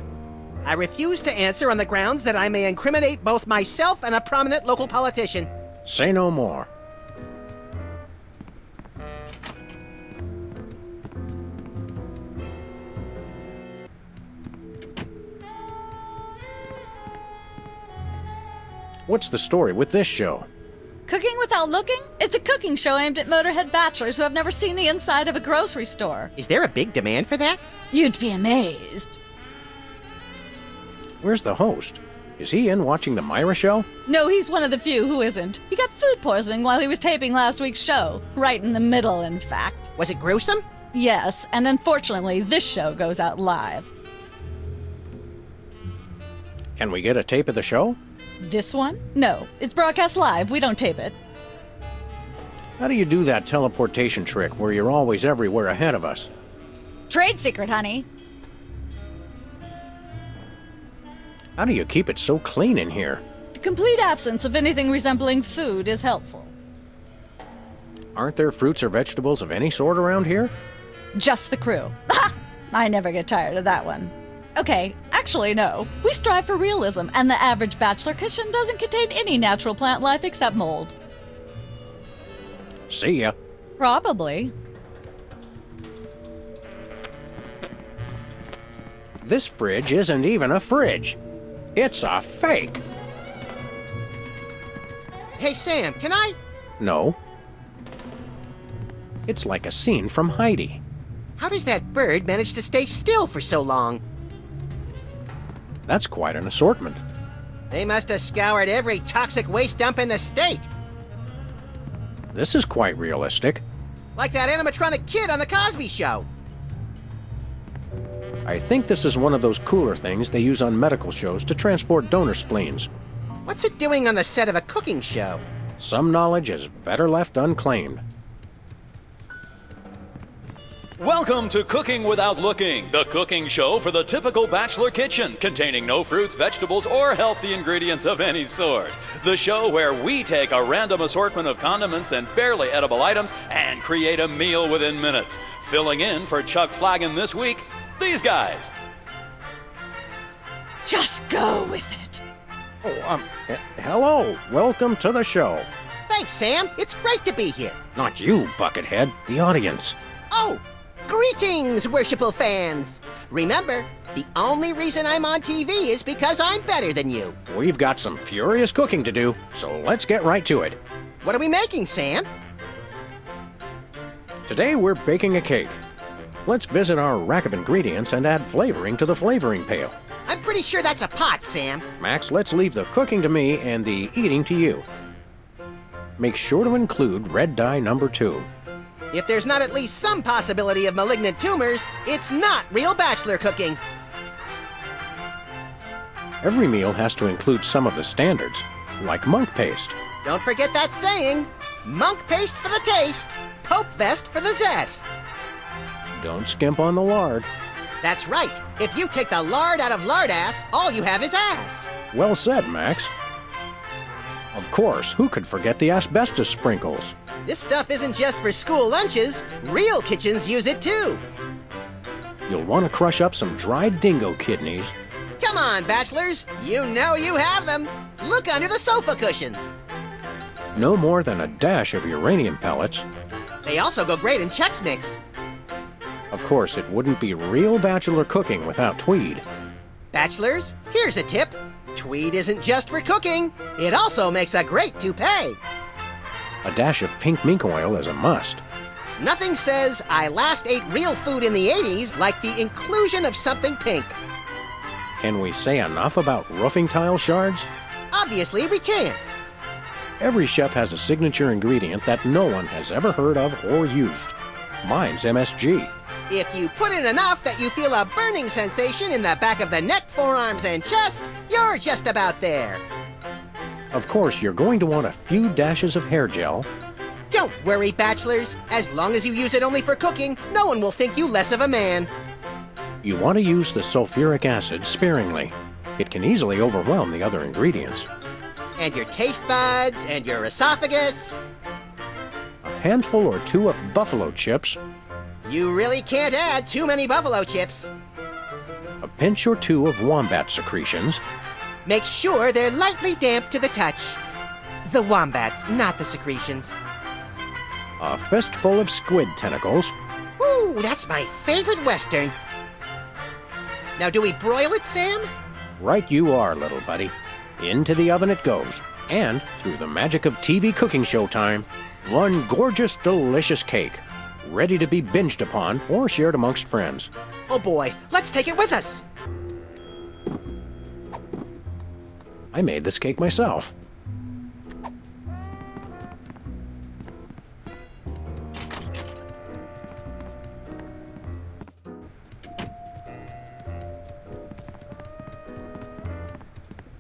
A: I refuse to answer on the grounds that I may incriminate both myself and a prominent local politician.
B: Say no more. What's the story with this show?
I: Cooking Without Looking? It's a cooking show aimed at Motorhead bachelors who have never seen the inside of a grocery store.
A: Is there a big demand for that?
I: You'd be amazed.
B: Where's the host? Is he in watching the Myra show?
I: No, he's one of the few who isn't. He got food poisoning while he was taping last week's show. Right in the middle, in fact.
A: Was it gruesome?
I: Yes, and unfortunately, this show goes out live.
B: Can we get a tape of the show?
I: This one? No, it's broadcast live. We don't tape it.
B: How do you do that teleportation trick where you're always everywhere ahead of us?
I: Trade secret, honey.
B: How do you keep it so clean in here?
I: The complete absence of anything resembling food is helpful.
B: Aren't there fruits or vegetables of any sort around here?
I: Just the crew. I never get tired of that one. Okay, actually no. We strive for realism, and the average bachelor kitchen doesn't contain any natural plant life except mold.
B: See ya.
I: Probably.
B: This fridge isn't even a fridge. It's a fake.
A: Hey, Sam, can I?
B: No. It's like a scene from Heidi.
A: How does that bird manage to stay still for so long?
B: That's quite an assortment.
A: They must have scoured every toxic waste dump in the state.
B: This is quite realistic.
A: Like that animatronic kid on The Cosby Show.
B: I think this is one of those cooler things they use on medical shows to transport donor spleens.
A: What's it doing on the set of a cooking show?
B: Some knowledge is better left unclaimed.
M: Welcome to Cooking Without Looking, the cooking show for the typical bachelor kitchen, containing no fruits, vegetables, or healthy ingredients of any sort. The show where we take a random assortment of condiments and barely edible items and create a meal within minutes. Filling in for Chuck Flagon this week, these guys.
I: Just go with it.
B: Oh, hello. Welcome to the show.
A: Thanks, Sam. It's great to be here.
B: Not you, Buckethead. The audience.
A: Oh! Greetings, worshipful fans! Remember, the only reason I'm on TV is because I'm better than you.
B: We've got some furious cooking to do, so let's get right to it.
A: What are we making, Sam?
B: Today we're baking a cake. Let's visit our rack of ingredients and add flavoring to the flavoring pail.
A: I'm pretty sure that's a pot, Sam.
B: Max, let's leave the cooking to me and the eating to you. Make sure to include red dye number 2.
A: If there's not at least some possibility of malignant tumors, it's not real bachelor cooking.
B: Every meal has to include some of the standards, like monk paste.
A: Don't forget that saying, monk paste for the taste, pope vest for the zest.
B: Don't skimp on the lard.
A: That's right. If you take the lard out of lardass, all you have is ass.
B: Well said, Max. Of course, who could forget the asbestos sprinkles?
A: This stuff isn't just for school lunches. Real kitchens use it too.
B: You'll want to crush up some dried dingo kidneys.
A: Come on, bachelors. You know you have them. Look under the sofa cushions.
B: No more than a dash of uranium pellets.
A: They also go great in Chex Mix.
B: Of course, it wouldn't be real bachelor cooking without tweed.
A: Bachelors, here's a tip. Tweed isn't just for cooking. It also makes a great toupee.
B: A dash of pink mink oil is a must.
A: Nothing says I last ate real food in the 80s like the inclusion of something pink.
B: Can we say enough about roofing tile shards?
A: Obviously we can.
B: Every chef has a signature ingredient that no one has ever heard of or used. Mine's MSG.
A: If you put in enough that you feel a burning sensation in the back of the neck, forearms, and chest, you're just about there.
B: Of course, you're going to want a few dashes of hair gel.
A: Don't worry, bachelors. As long as you use it only for cooking, no one will think you less of a man.
B: You want to use the sulfuric acid sparingly. It can easily overwhelm the other ingredients.
A: And your taste buds, and your esophagus.
B: A handful or 2 of buffalo chips.
A: You really can't add too many buffalo chips.
B: A pinch or 2 of wombat secretions.
A: Make sure they're lightly damp to the touch. The wombats, not the secretions.
B: A fistful of squid tentacles.
A: Ooh, that's my favorite Western. Now, do we broil it, Sam?
B: Right you are, little buddy. Into the oven it goes. And, through the magic of TV cooking show time, one gorgeous, delicious cake. Ready to be binged upon or shared amongst friends.
A: Oh boy, let's take it with us.
B: I made this cake myself.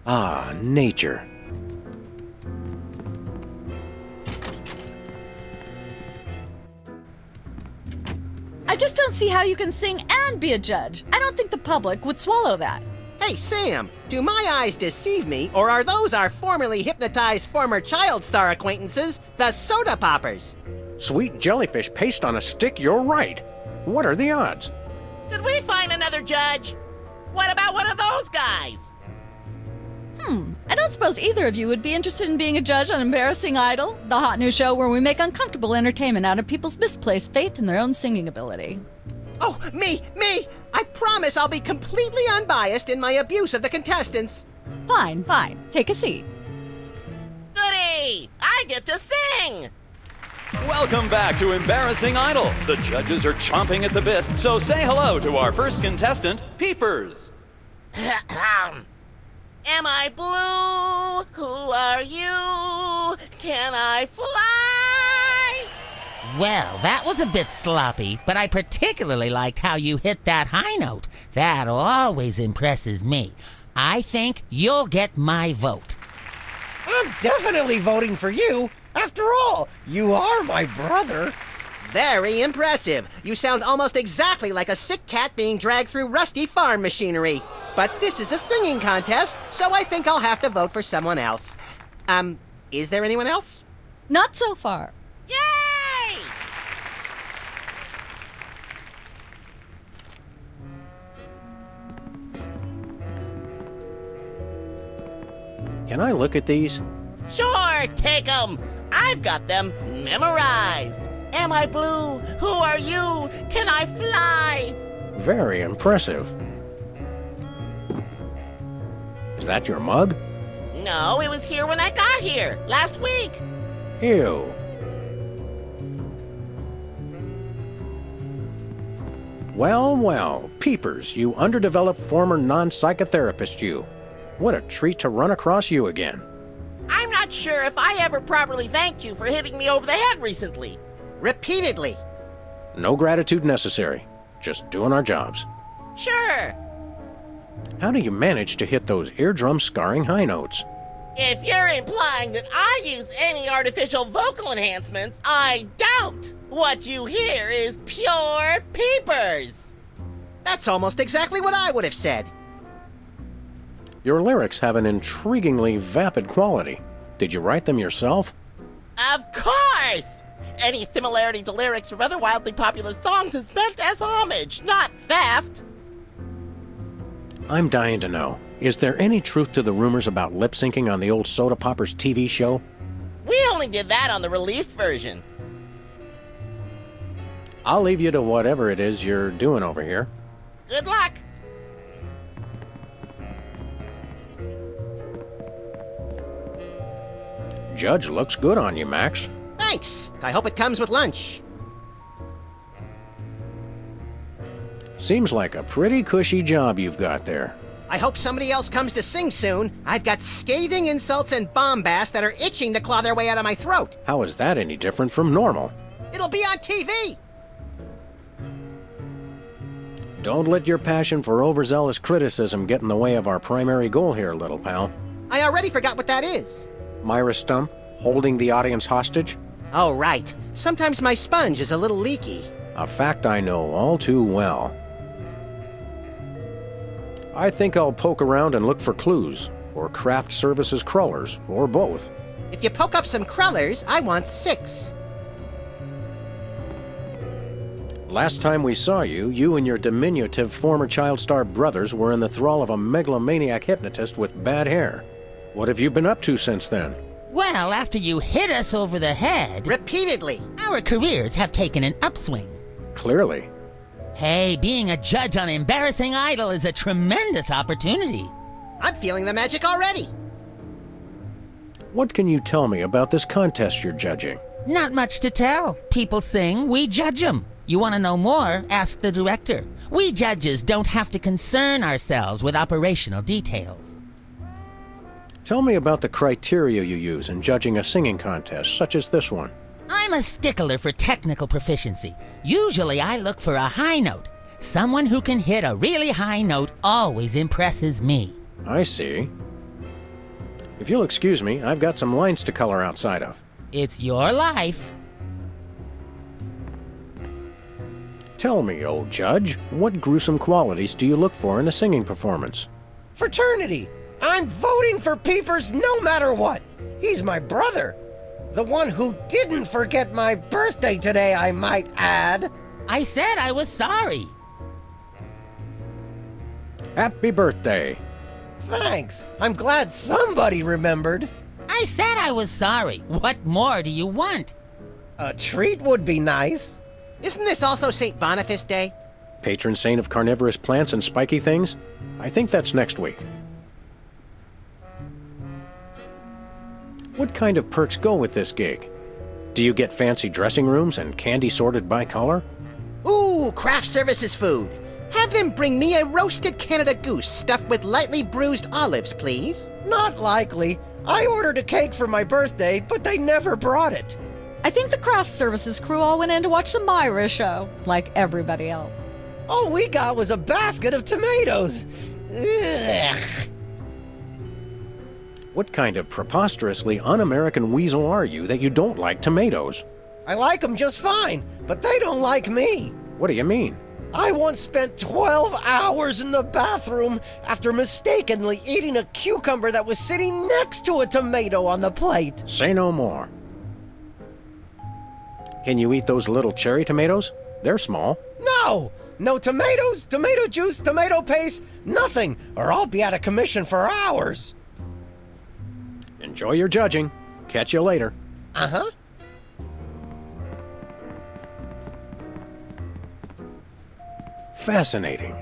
B: Ah, nature.
I: I just don't see how you can sing and be a judge. I don't think the public would swallow that.
A: Hey, Sam, do my eyes deceive me, or are those our formerly hypnotized former child star acquaintances, the Soda Poppers?
B: Sweet jellyfish paste on a stick, you're right. What are the odds?
F: Did we find another judge? What about one of those guys?
I: I don't suppose either of you would be interested in being a judge on Embarrassing Idol, the hot new show where we make uncomfortable entertainment out of people's misplaced faith in their own singing ability.
A: Oh, me! I promise I'll be completely unbiased in my abuse of the contestants.
I: Fine. Take a seat.
F: Goody!
C: Yay! I get to sing!
M: Welcome back to Embarrassing Idol. The judges are chomping at the bit, so say hello to our first contestant, Peepers.
C: Am I blue? Who are you? Can I fly?
N: Well, that was a bit sloppy, but I particularly liked how you hit that high note. That always impresses me. I think you'll get my vote.
O: I'm definitely voting for you. After all, you are my brother.
A: Very impressive. You sound almost exactly like a sick cat being dragged through rusty farm machinery. But this is a singing contest, so I think I'll have to vote for someone else. Is there anyone else?
I: Not so far.
C: Yay!
B: Can I look at these?
C: Sure, take 'em. I've got them memorized. Am I blue? Who are you? Can I fly?
B: Very impressive. Is that your mug?
C: No, it was here when I got here, last week.
B: Ew. Well, well, Peepers, you underdeveloped former non-psychotherapist you. What a treat to run across you again.
C: I'm not sure if I ever properly thanked you for hitting me over the head recently.
A: Repeatedly.
B: No gratitude necessary. Just doing our jobs.
C: Sure.
B: How do you manage to hit those eardrum scarring high notes?
C: If you're implying that I use any artificial vocal enhancements, I don't. What you hear is pure Peepers.
A: That's almost exactly what I would have said.
B: Your lyrics have an intriguingly vapid quality. Did you write them yourself?
C: Of course! Any similarity to lyrics from other wildly popular songs is meant as homage, not theft.
B: I'm dying to know. Is there any truth to the rumors about lip syncing on the old Soda Poppers TV show?
C: We only did that on the released version.
B: I'll leave you to whatever it is you're doing over here.
C: Good luck.
B: Judge looks good on you, Max.
A: Thanks. I hope it comes with lunch.
B: Seems like a pretty cushy job you've got there.
A: I hope somebody else comes to sing soon. I've got scathing insults and bombast that are itching to claw their way out of my throat.
B: How is that any different from normal?
A: It'll be on TV.
B: Don't let your passion for overzealous criticism get in the way of our primary goal here, little pal.
A: I already forgot what that is.
B: Myra Stump, holding the audience hostage?
A: Oh, right. Sometimes my sponge is a little leaky.
B: A fact I know all too well. I think I'll poke around and look for clues, or craft services crawlers, or both.
A: If you poke up some crullers, I want 6.
B: Last time we saw you, you and your diminutive former child star brothers were in the thrall of a megalomaniac hypnotist with bad hair. What have you been up to since then?
N: Well, after you hit us over the head...
A: Repeatedly.
N: Our careers have taken an upswing.
B: Clearly.
N: Hey, being a judge on Embarrassing Idol is a tremendous opportunity.
A: I'm feeling the magic already.
B: What can you tell me about this contest you're judging?
N: Not much to tell. People sing, we judge them. You want to know more? Ask the director. We judges don't have to concern ourselves with operational details.
B: Tell me about the criteria you use in judging a singing contest, such as this one.
N: I'm a stickler for technical proficiency. Usually I look for a high note. Someone who can hit a really high note always impresses me.
B: I see. If you'll excuse me, I've got some lines to color outside of.
N: It's your life.
B: Tell me, old judge, what gruesome qualities do you look for in a singing performance?
O: Fraternity. I'm voting for Peepers no matter what. He's my brother. The one who didn't forget my birthday today, I might add.
N: I said I was sorry.
B: Happy birthday.
O: Thanks. I'm glad somebody remembered.
N: I said I was sorry. What more do you want?
O: A treat would be nice.
A: Isn't this also St. Boniface Day?
B: Patron saint of carnivorous plants and spiky things? I think that's next week. What kind of perks go with this gig? Do you get fancy dressing rooms and candy sorted by color?
A: Ooh, craft services food. Have them bring me a roasted Canada goose stuffed with lightly bruised olives, please.
O: Not likely. I ordered a cake for my birthday, but they never brought it.
I: I think the craft services crew all went in to watch the Myra show, like everybody else.
O: All we got was a basket of tomatoes. Ugh.
B: What kind of preposterously un-American weasel are you that you don't like tomatoes?
O: I like them just fine, but they don't like me.
B: What do you mean?
O: I once spent 12 hours in the bathroom after mistakenly eating a cucumber that was sitting next to a tomato on the plate.
B: Say no more. Can you eat those little cherry tomatoes? They're small.
O: No! No tomatoes, tomato juice, tomato paste, nothing, or I'll be out of commission for hours.
B: Enjoy your judging. Catch you later.
O: Uh-huh.
B: Fascinating.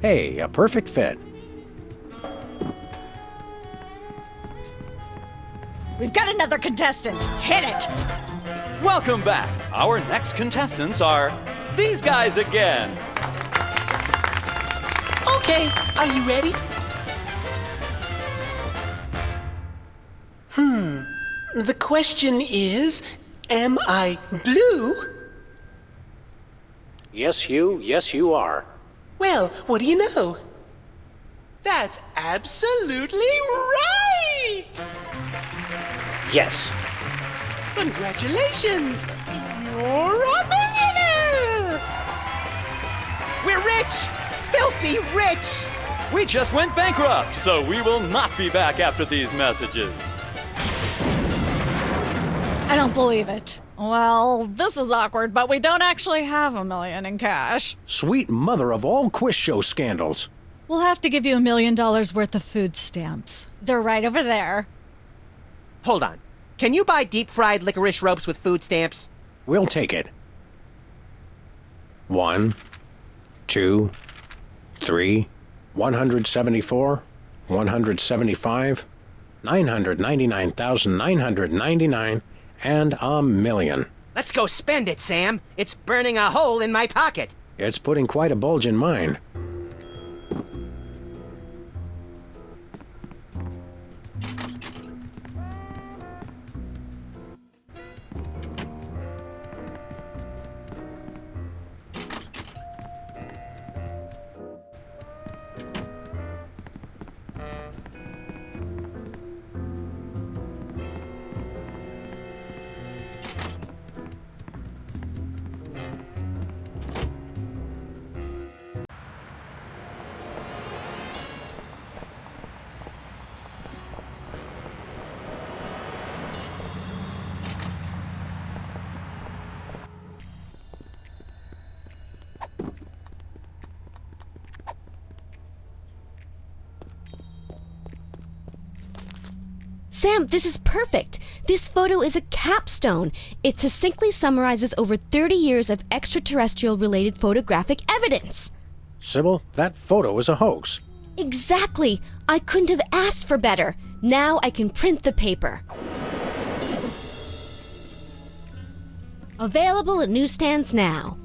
B: Hey, a perfect fit.
I: We've got another contestant. Hit it!
M: Welcome back. Our next contestants are these guys again.
K: Okay, are you ready? The question is, am I blue?
B: Yes, you are.
K: Well, what do you know? That's absolutely right!
B: Yes.
K: Congratulations! You're a millionaire!
A: We're rich! Filthy rich!
M: We just went bankrupt, so we will not be back after these messages.
I: I don't believe it. Well, this is awkward, but we don't actually have $1 million in cash.
B: Sweet mother of all quiz show scandals.
I: We'll have to give you $1 million worth of food stamps. They're right over there.
A: Hold on. Can you buy deep-fried licorice ropes with food stamps?
B: We'll take it. 1, 2, 3, 174, 175, 999,999, and $1 million.
A: Let's go spend it, Sam. It's burning a hole in my pocket.
B: It's putting quite a bulge in mine.
H: Sam, this is perfect. This photo is a capstone. It succinctly summarizes over 30 years of extraterrestrial-related photographic evidence.
B: Sybil, that photo is a hoax.
H: Exactly. I couldn't have asked for better. Now I can print the paper. Available at newsstands now.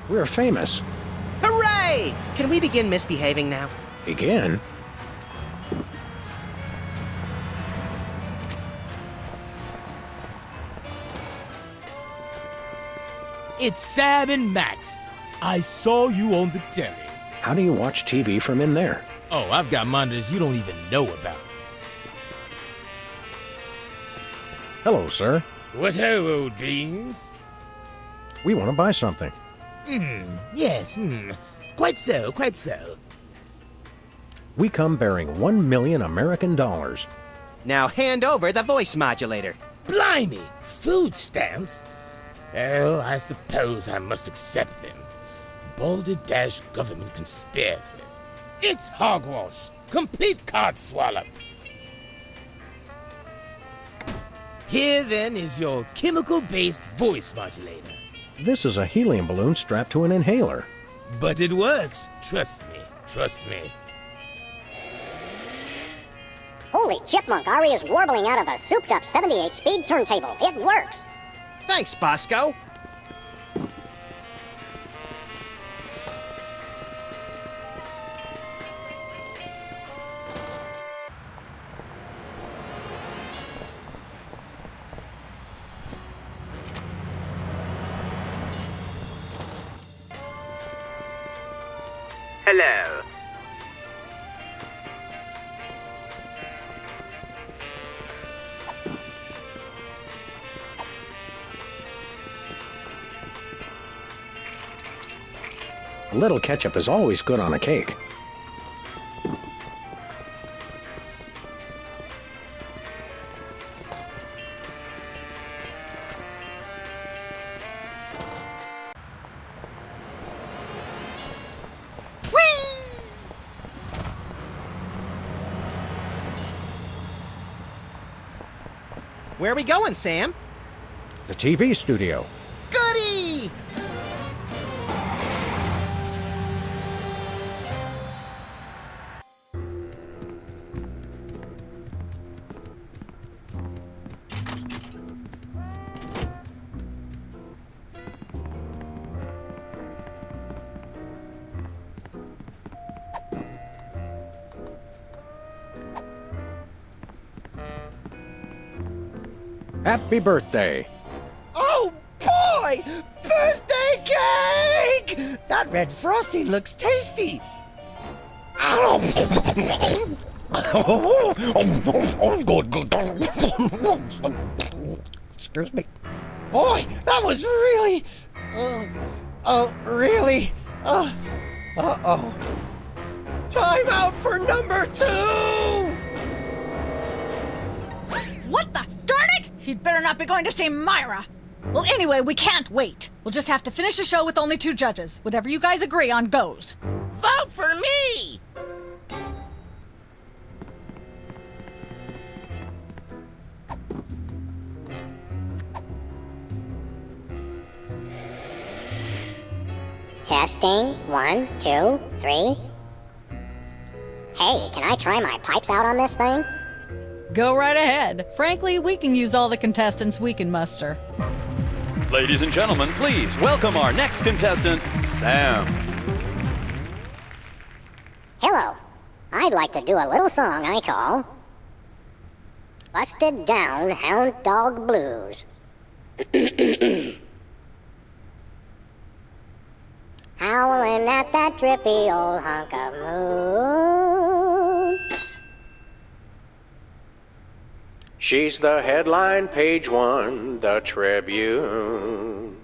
B: We're famous.
A: Hooray! Can we begin misbehaving now?
B: Begin?
E: It's Sam and Max. I saw you on the telly.
B: How do you watch TV from in there?
E: Oh, I've got monitors you don't even know about.
B: Hello, sir.
E: What ho, old beans?
B: We want to buy something.
E: Yes, Quite so, quite so.
B: We come bearing 1 million American dollars.
A: Now hand over the voice modulator.
E: Blimey! Food stamps? Oh, I suppose I must accept them. Balderdash government conspiracy. It's hogwash. Complete codswallop. Here then is your chemical-based voice modulator.
B: This is a helium balloon strapped to an inhaler.
E: But it works. Trust me. Trust me.
P: Holy chipmunk, Ari is warbling out of a souped-up 78-speed turntable. It works.
A: Thanks, Bosco.
G: Hello.
B: A little ketchup is always good on a cake.
A: Where are we going, Sam?
B: The TV studio.
A: Goody!
B: Happy birthday.
O: Oh, boy! Birthday cake! That red frosting looks tasty. Excuse me. Boy, that was really... really... Uh-oh. Time out for number 2!
I: What the? Darn it! He'd better not be going to see Myra. Well, anyway, we can't wait. We'll just have to finish the show with only 2 judges. Whatever you guys agree on goes.
C: Vote for me!
P: Testing. 1, 2, 3. Hey, can I try my pipes out on this thing?
I: Go right ahead. Frankly, we can use all the contestants we can muster.
M: Ladies and gentlemen, please welcome our next contestant, Sam.
P: Hello. I'd like to do a little song I call Busted Down Hound Dog Blues. Howling at that drippy old hunk of moon.
B: She's the headline, page 1, the Tribune.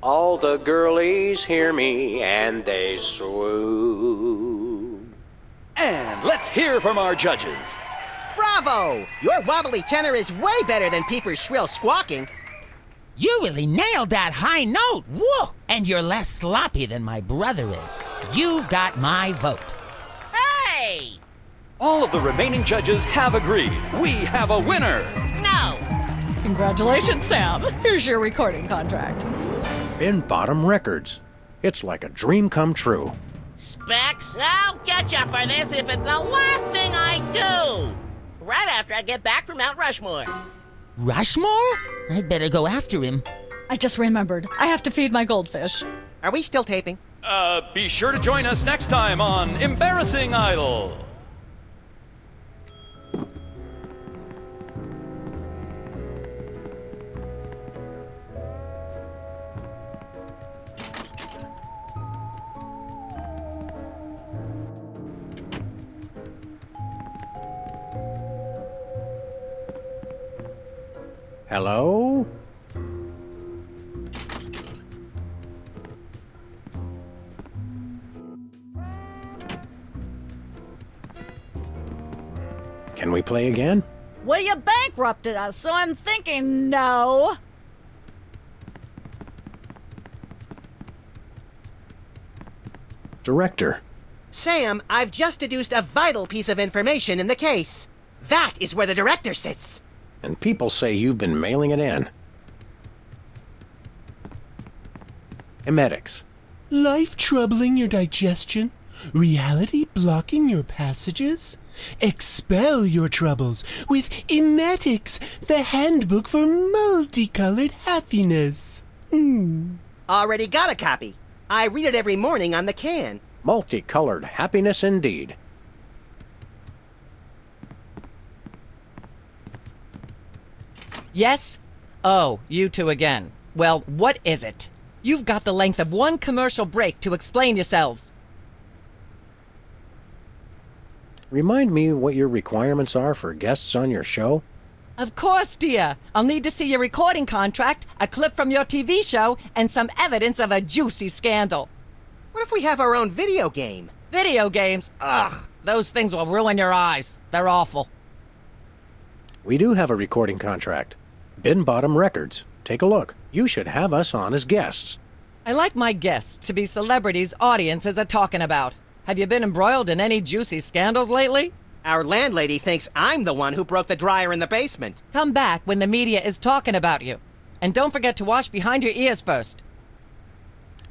B: All the girlies hear me and they swoon.
M: And let's hear from our judges.
A: Bravo! Your wobbly tenor is way better than Peeper's shrill squawking.
N: You really nailed that high note. Whoa! And you're less sloppy than my brother is. You've got my vote.
C: Hey!
M: All of the remaining judges have agreed. We have a winner.
C: No!
I: Congratulations, Sam. Here's your recording contract.
B: In Bottom Records. It's like a dream come true.
C: Specs, I'll get you for this if it's the last thing I do! Right after I get back from Mount Rushmore.
N: Rushmore? I'd better go after him.
I: I just remembered. I have to feed my goldfish.
A: Are we still taping?
M: Be sure to join us next time on Embarrassing Idol.
B: Hello? Can we play again?
I: Well, you bankrupted us, so I'm thinking no.
B: Director.
A: Sam, I've just deduced a vital piece of information in the case. That is where the director sits.
B: And people say you've been mailing it in. Emetics.
K: Life troubling your digestion? Reality blocking your passages? Expel your troubles with Emetics, the handbook for multicolored happiness.
A: Already got a copy. I read it every morning on the can.
B: Multicolored happiness indeed.
L: Yes? Oh, you two again. Well, what is it? You've got the length of one commercial break to explain yourselves.
B: Remind me what your requirements are for guests on your show?
L: Of course, dear. I'll need to see your recording contract, a clip from your TV show, and some evidence of a juicy scandal.
A: What if we have our own video game?
L: Video games? Ugh, those things will ruin your eyes. They're awful.
B: We do have a recording contract. Bin Bottom Records. Take a look. You should have us on as guests.
L: I like my guests to be celebrities audiences are talking about. Have you been embroiled in any juicy scandals lately?
A: Our landlady thinks I'm the one who broke the dryer in the basement.
L: Come back when the media is talking about you. And don't forget to wash behind your ears first.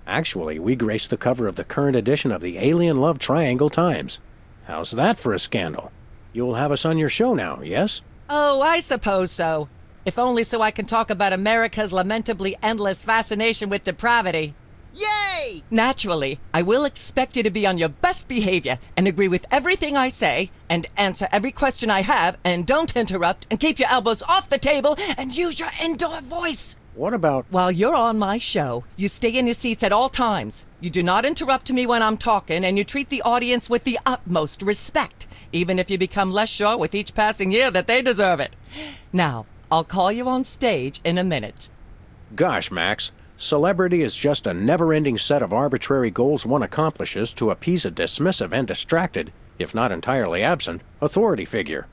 B: Actually, we graced the cover of the current edition of the Alien Love Triangle Times. How's that for a scandal? You'll have us on your show now, yes?
L: Oh, I suppose so. If only so I can talk about America's lamentably endless fascination with depravity.
A: Yay!
L: Naturally, I will expect you to be on your best behavior and agree with everything I say and answer every question I have and don't interrupt and keep your elbows off the table and use your indoor voice.
B: What about...
L: While you're on my show, you stay in your seats at all times. You do not interrupt me when I'm talking and you treat the audience with the utmost respect, even if you become less sure with each passing year that they deserve it. Now, I'll call you on stage in a minute.
B: Gosh, Max. Celebrity is just a never-ending set of arbitrary goals one accomplishes to appease a dismissive and distracted, if not entirely absent, authority figure.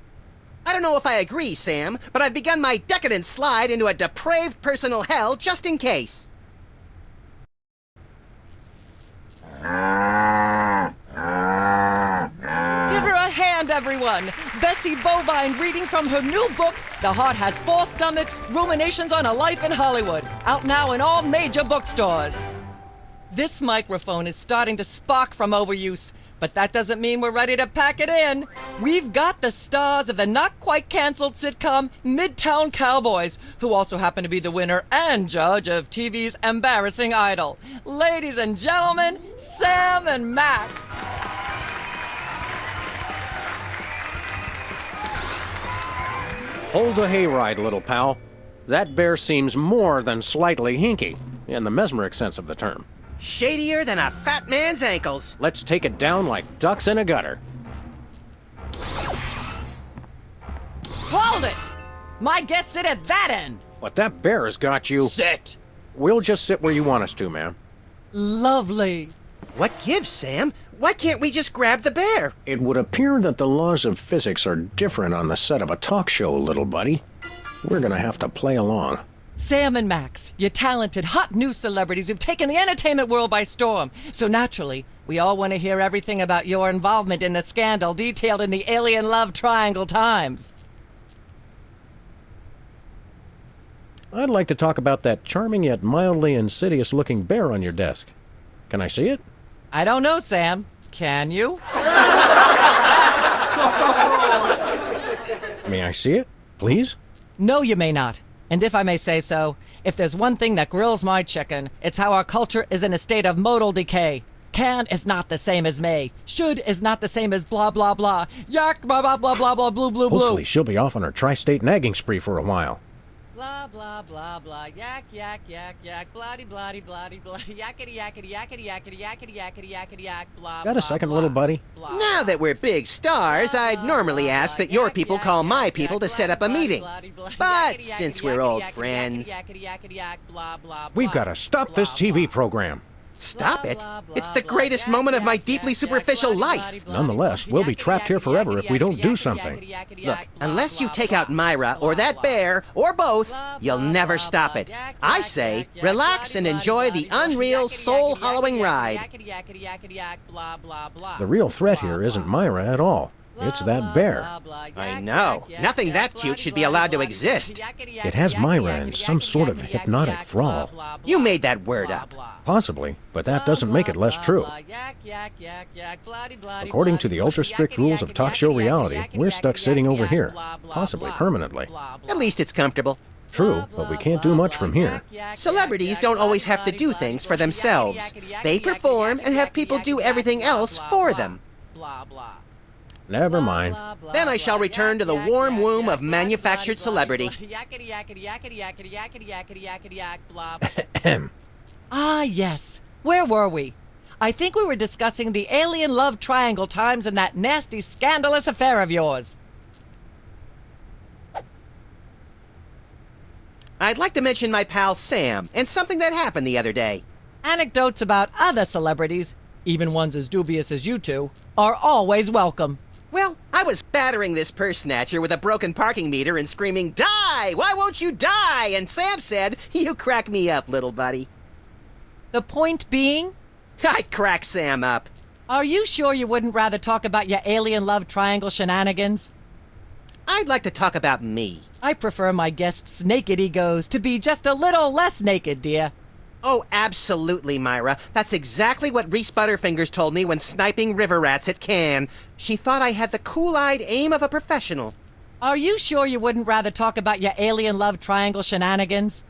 A: I don't know if I agree, Sam, but I've begun my decadent slide into a depraved personal hell just in case.
L: Give her a hand, everyone! Bessie Bovine reading from her new book, The Heart Has Four Stomachs, Ruminations on a Life in Hollywood, out now in all major bookstores. This microphone is starting to spark from overuse, but that doesn't mean we're ready to pack it in. We've got the stars of the not-quite-canceled sitcom Midtown Cowboys, who also happen to be the winner and judge of TV's Embarrassing Idol. Ladies and gentlemen, Sam and Max.
B: Hold the hayride, little pal. That bear seems more than slightly hinky, in the mesmeric sense of the term.
A: Shadier than a fat man's ankles.
B: Let's take it down like ducks in a gutter.
L: Hold it! My guests sit at that end.
B: But that bear has got you...
L: Sit!
B: We'll just sit where you want us to, ma'am.
L: Lovely.
A: What gives, Sam? Why can't we just grab the bear?
B: It would appear that the laws of physics are different on the set of a talk show, little buddy. We're gonna have to play along.
L: Sam and Max, you talented, hot news celebrities who've taken the entertainment world by storm. So naturally, we all want to hear everything about your involvement in the scandal detailed in the Alien Love Triangle Times.
B: I'd like to talk about that charming yet mildly insidious-looking bear on your desk. Can I see it?
L: I don't know, Sam. Can you?
B: May I see it, please?
L: No, you may not. And if I may say so, if there's one thing that grills my chicken, it's how our culture is in a state of modal decay. Can is not the same as may. Should is not the same as blah, blah, blah. Yak, blah, blah, blah, blah, blah, blue, blue, blue.
B: Hopefully she'll be off on her tri-state nagging spree for a while.
L: Blah, blah, blah, blah, yak, yak, yak, yak, bloody, bloody, bloody, bloody, yakety, yakety, yakety, yakety, yakety, yakety, yakety, yak, blah,
B: Got a second, little buddy?
A: Now that we're big stars, I'd normally ask that your people call my people to set up a meeting. But since we're old friends...
B: We've got to stop this TV program.
A: Stop it? It's the greatest moment of my deeply superficial life.
B: Nonetheless, we'll be trapped here forever if we don't do something.
A: Look, unless you take out Myra or that bear, or both, you'll never stop it. I say, relax and enjoy the unreal, soul-hollowing ride.
B: The real threat here isn't Myra at all. It's that bear.
A: I know. Nothing that cute should be allowed to exist.
B: It has Myra in some sort of hypnotic thrall.
A: You made that word up.
B: Possibly, but that doesn't make it less true. According to the ultra-strict rules of talk show reality, we're stuck sitting over here, possibly permanently.
A: At least it's comfortable.
B: True, but we can't do much from here.
A: Celebrities don't always have to do things for themselves. They perform and have people do everything else for them.
B: Never mind.
A: Then I shall return to the warm womb of manufactured celebrity.
L: Ah, yes. Where were we? I think we were discussing the alien love triangle times and that nasty, scandalous affair of yours.
A: I'd like to mention my pal Sam and something that happened the other day.
L: Anecdotes about other celebrities, even ones as dubious as you two, are always welcome.
A: Well, I was battering this purse snatcher with a broken parking meter and screaming, "Die! Why won't you die?" And Sam said, "You crack me up, little buddy."
L: The point being?
A: I crack Sam up.
L: Are you sure you wouldn't rather talk about your alien love triangle shenanigans?
A: I'd like to talk about me.
L: I prefer my guests' naked egos to be just a little less naked, dear.
A: Oh, absolutely, Myra. That's exactly what Reese Butterfingers told me when sniping river rats at Cannes. She thought I had the cool-eyed aim of a professional.
L: Are you sure you wouldn't rather talk about your alien love triangle shenanigans?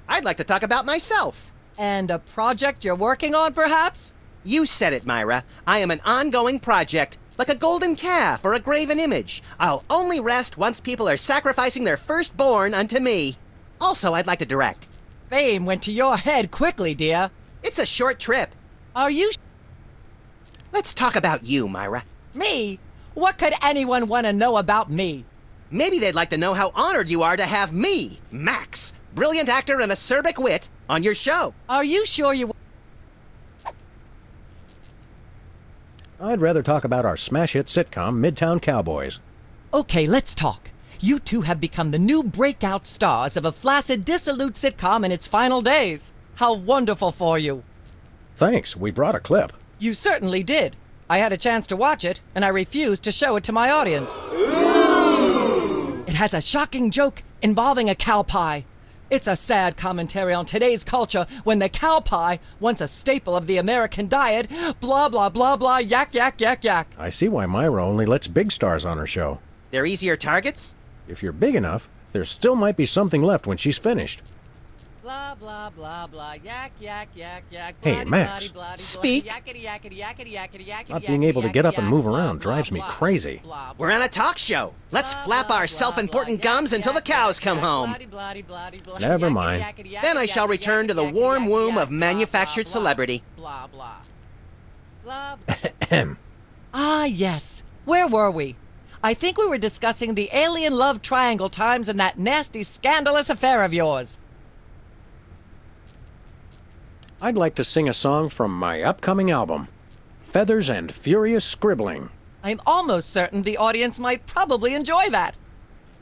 A: I'd like to talk about myself.
L: And a project you're working on, perhaps?
A: You said it, Myra. I am an ongoing project, like a golden calf or a graven image. I'll only rest once people are sacrificing their firstborn unto me. Also, I'd like to direct.
L: Fame went to your head quickly, dear.
A: It's a short trip.
L: Are you...
A: Let's talk about you, Myra.
L: Me? What could anyone want to know about me?
A: Maybe they'd like to know how honored you are to have me, Max, brilliant actor and acerbic wit, on your show.
L: Are you sure you...
B: I'd rather talk about our smash hit sitcom, Midtown Cowboys.
L: Okay, let's talk. You two have become the new breakout stars of a flaccid, dissolute sitcom in its final days. How wonderful for you.
B: Thanks, we brought a clip.
L: You certainly did. I had a chance to watch it, and I refused to show it to my audience. It has a shocking joke involving a cow pie. It's a sad commentary on today's culture when the cow pie, once a staple of the American diet, blah, blah, blah, blah, yak, yak, yak, yak.
B: I see why Myra only lets big stars on her show.
A: They're easier targets?
B: If you're big enough, there still might be something left when she's finished.
L: Blah, blah, blah, blah, yak, yak, yak, yak.
B: Hey, Max.
A: Speak.
B: Not being able to get up and move around drives me crazy.
A: We're on a talk show. Let's flap our self-important gums until the cows come home.
B: Never mind.
A: Then I shall return to the warm womb of manufactured celebrity.
L: Ah, yes. Where were we? I think we were discussing the alien love triangle times and that nasty, scandalous affair of yours.
B: I'd like to sing a song from my upcoming album, Feathers and Furious Scribbling.
L: I'm almost certain the audience might probably enjoy that.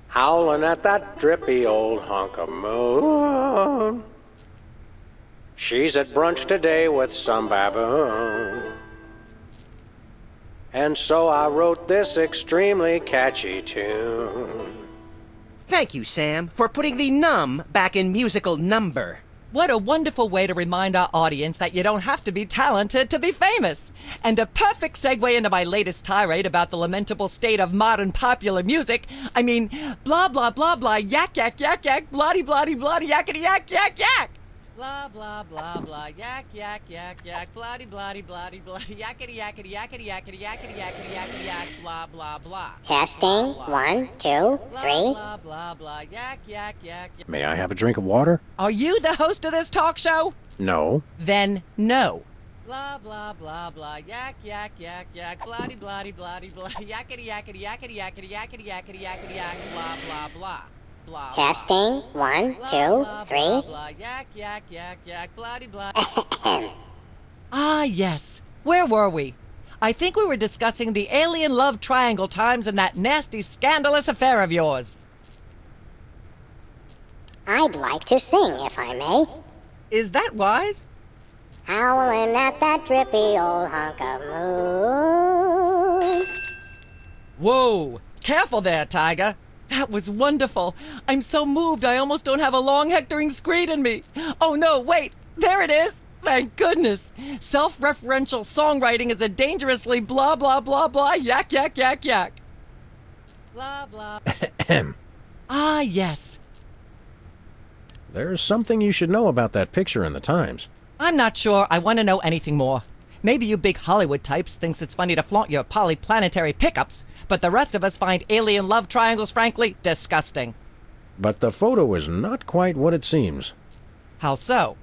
B: Howling at that drippy old hunk of moon. She's at brunch today with some baboon. And so I wrote this extremely catchy tune.
A: Thank you, Sam, for putting the num back in musical number.
L: What a wonderful way to remind our audience that you don't have to be talented to be famous. And a perfect segue into my latest tirade about the lamentable state of modern popular music. I mean, blah, blah, blah, blah, yak, yak, yak, yak, bloody, bloody, bloody, yakety, yak, yak, yak. Blah, blah, blah, blah. Yak, yak, yak, yak. Bloody, bloody, bloody, bloody. Yakety, yakety, yakety, yakety, yakety, yakety, yakety, yak. Blah, blah, blah.
P: Testing. 1, 2, 3.
L: Blah, blah, blah. Yak, yak, yak, yak.
B: May I have a drink of water?
L: Are you the host of this talk show?
B: No.
L: Then no. Blah, blah, blah, blah. Yak, yak, yak, yak. Bloody, bloody, bloody, bloody. Yakety, yakety, yakety, yakety, yakety, yakety, yakety, yak. Blah, blah, blah. Blah,
P: Testing. 1, 2, 3.
L: blah, yak, yak, yak, yak, bloody, bloody. Ah, yes. Where were we? I think we were discussing the alien love triangle times and that nasty, scandalous affair of yours.
P: I'd like to sing, if I may.
L: Is that wise?
P: Howling at that drippy old hunk of moon.
L: Whoa! Careful there, Tiger. That was wonderful. I'm so moved I almost don't have a long hectoring screed in me. Oh no, wait! There it is! Thank goodness! Self-referential songwriting is a dangerously blah blah blah blah yak yak yak yak. Blah blah. Ah, yes.
B: There's something you should know about that picture in the Times.
L: I'm not sure I want to know anything more. Maybe you big Hollywood types thinks it's funny to flaunt your polyplanetary pickups, but the rest of us find alien love triangles frankly disgusting.
B: But the photo is not quite what it seems.
L: How so?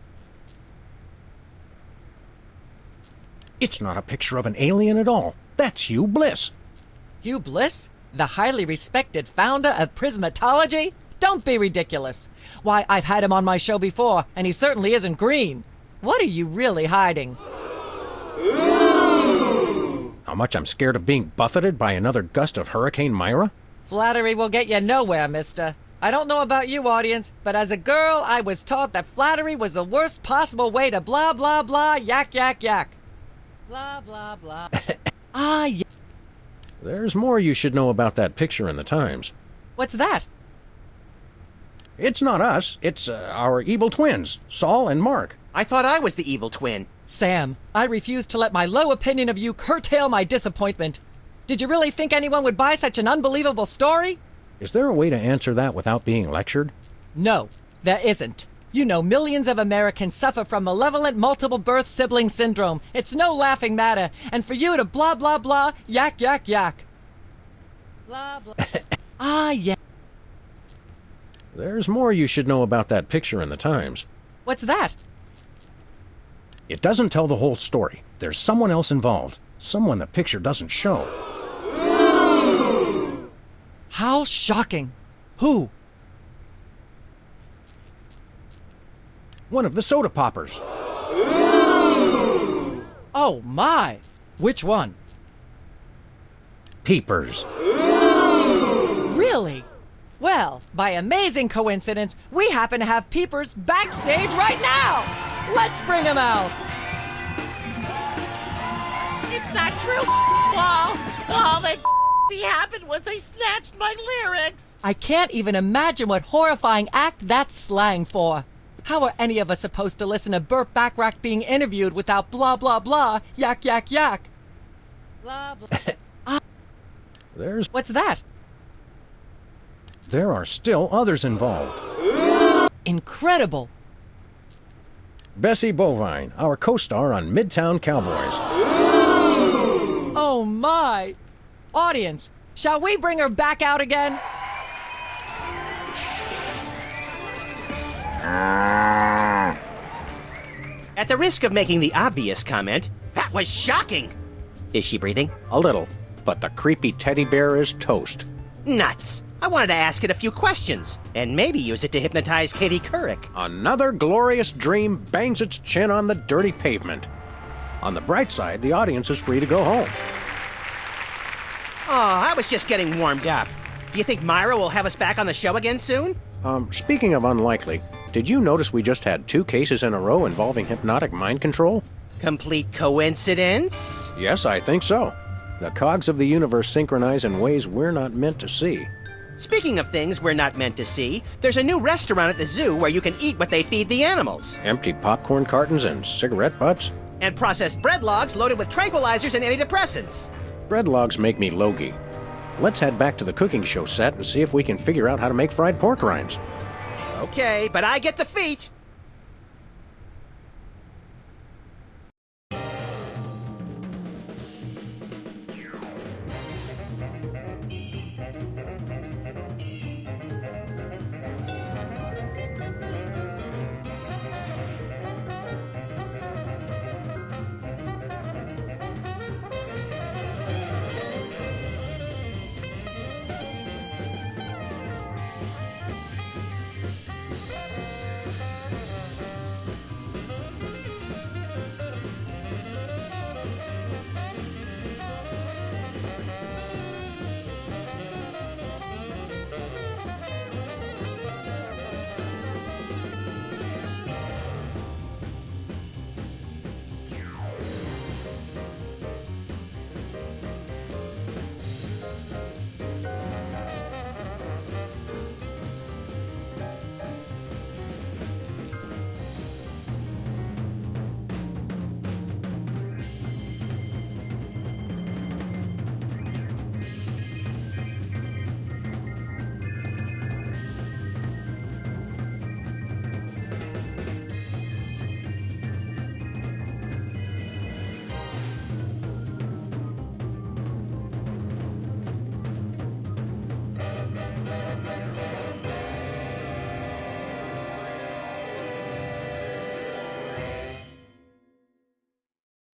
B: It's not a picture of an alien at all. That's Hugh Bliss.
L: Hugh Bliss? The highly respected founder of Prismatology? Don't be ridiculous. Why, I've had him on my show before, and he certainly isn't green. What are you really hiding?
B: How much I'm scared of being buffeted by another gust of Hurricane Myra?
L: Flattery will get you nowhere, mister. I don't know about you, audience, but as a girl, I was taught that flattery was the worst possible way to blah, blah, blah, yak, yak, yak. Blah, blah, blah. Ah, yeah.
B: There's more you should know about that picture in the Times.
L: What's that?
B: It's not us. It's our evil twins, Saul and Mark.
A: I thought I was the evil twin.
L: Sam, I refuse to let my low opinion of you curtail my disappointment. Did you really think anyone would buy such an unbelievable story?
B: Is there a way to answer that without being lectured?
L: No, there isn't. You know, millions of Americans suffer from malevolent multiple birth sibling syndrome. It's no laughing matter. And for you to blah, blah, blah, yak, yak, yak. Blah, blah. Ah, yeah.
B: There's more you should know about that picture in the Times.
L: What's that?
B: It doesn't tell the whole story. There's someone else involved. Someone the picture doesn't show.
L: How shocking. Who?
B: One of the soda poppers.
L: Oh my! Which one?
B: Peepers.
L: Really? Well, by amazing coincidence, we happen to have Peepers backstage right now! Let's bring him out!
C: It's not true, Wall. All that happened was they snatched my lyrics.
L: I can't even imagine what horrifying act that's slang for. How are any of us supposed to listen to Burt Bacharach being interviewed without blah blah blah, yak yak yak? Blah blah. What's that?
B: There are still others involved.
L: Incredible.
B: Bessie Bovine, our co-star on Midtown Cowboys.
L: Oh my! Audience, shall we bring her back out again?
A: At the risk of making the obvious comment, that was shocking! Is she breathing?
B: A little, but the creepy teddy bear is toast.
A: Nuts! I wanted to ask it a few questions, and maybe use it to hypnotize Katie Couric.
B: Another glorious dream bangs its chin on the dirty pavement. On the bright side, the audience is free to go home.
A: Oh, I was just getting warmed up. Do you think Myra will have us back on the show again soon?
B: Speaking of unlikely, did you notice we just had 2 cases in a row involving hypnotic mind control?
A: Complete coincidence?
B: Yes, I think so. The cogs of the universe synchronize in ways we're not meant to see.
A: Speaking of things we're not meant to see, there's a new restaurant at the zoo where you can eat what they feed the animals.
B: Empty popcorn cartons and cigarette butts?
A: And processed bread logs loaded with tranquilizers and antidepressants.
B: Bread logs make me logy. Let's head back to the cooking show set and see if we can figure out how to make fried pork rinds.
A: Okay, but I get the feet.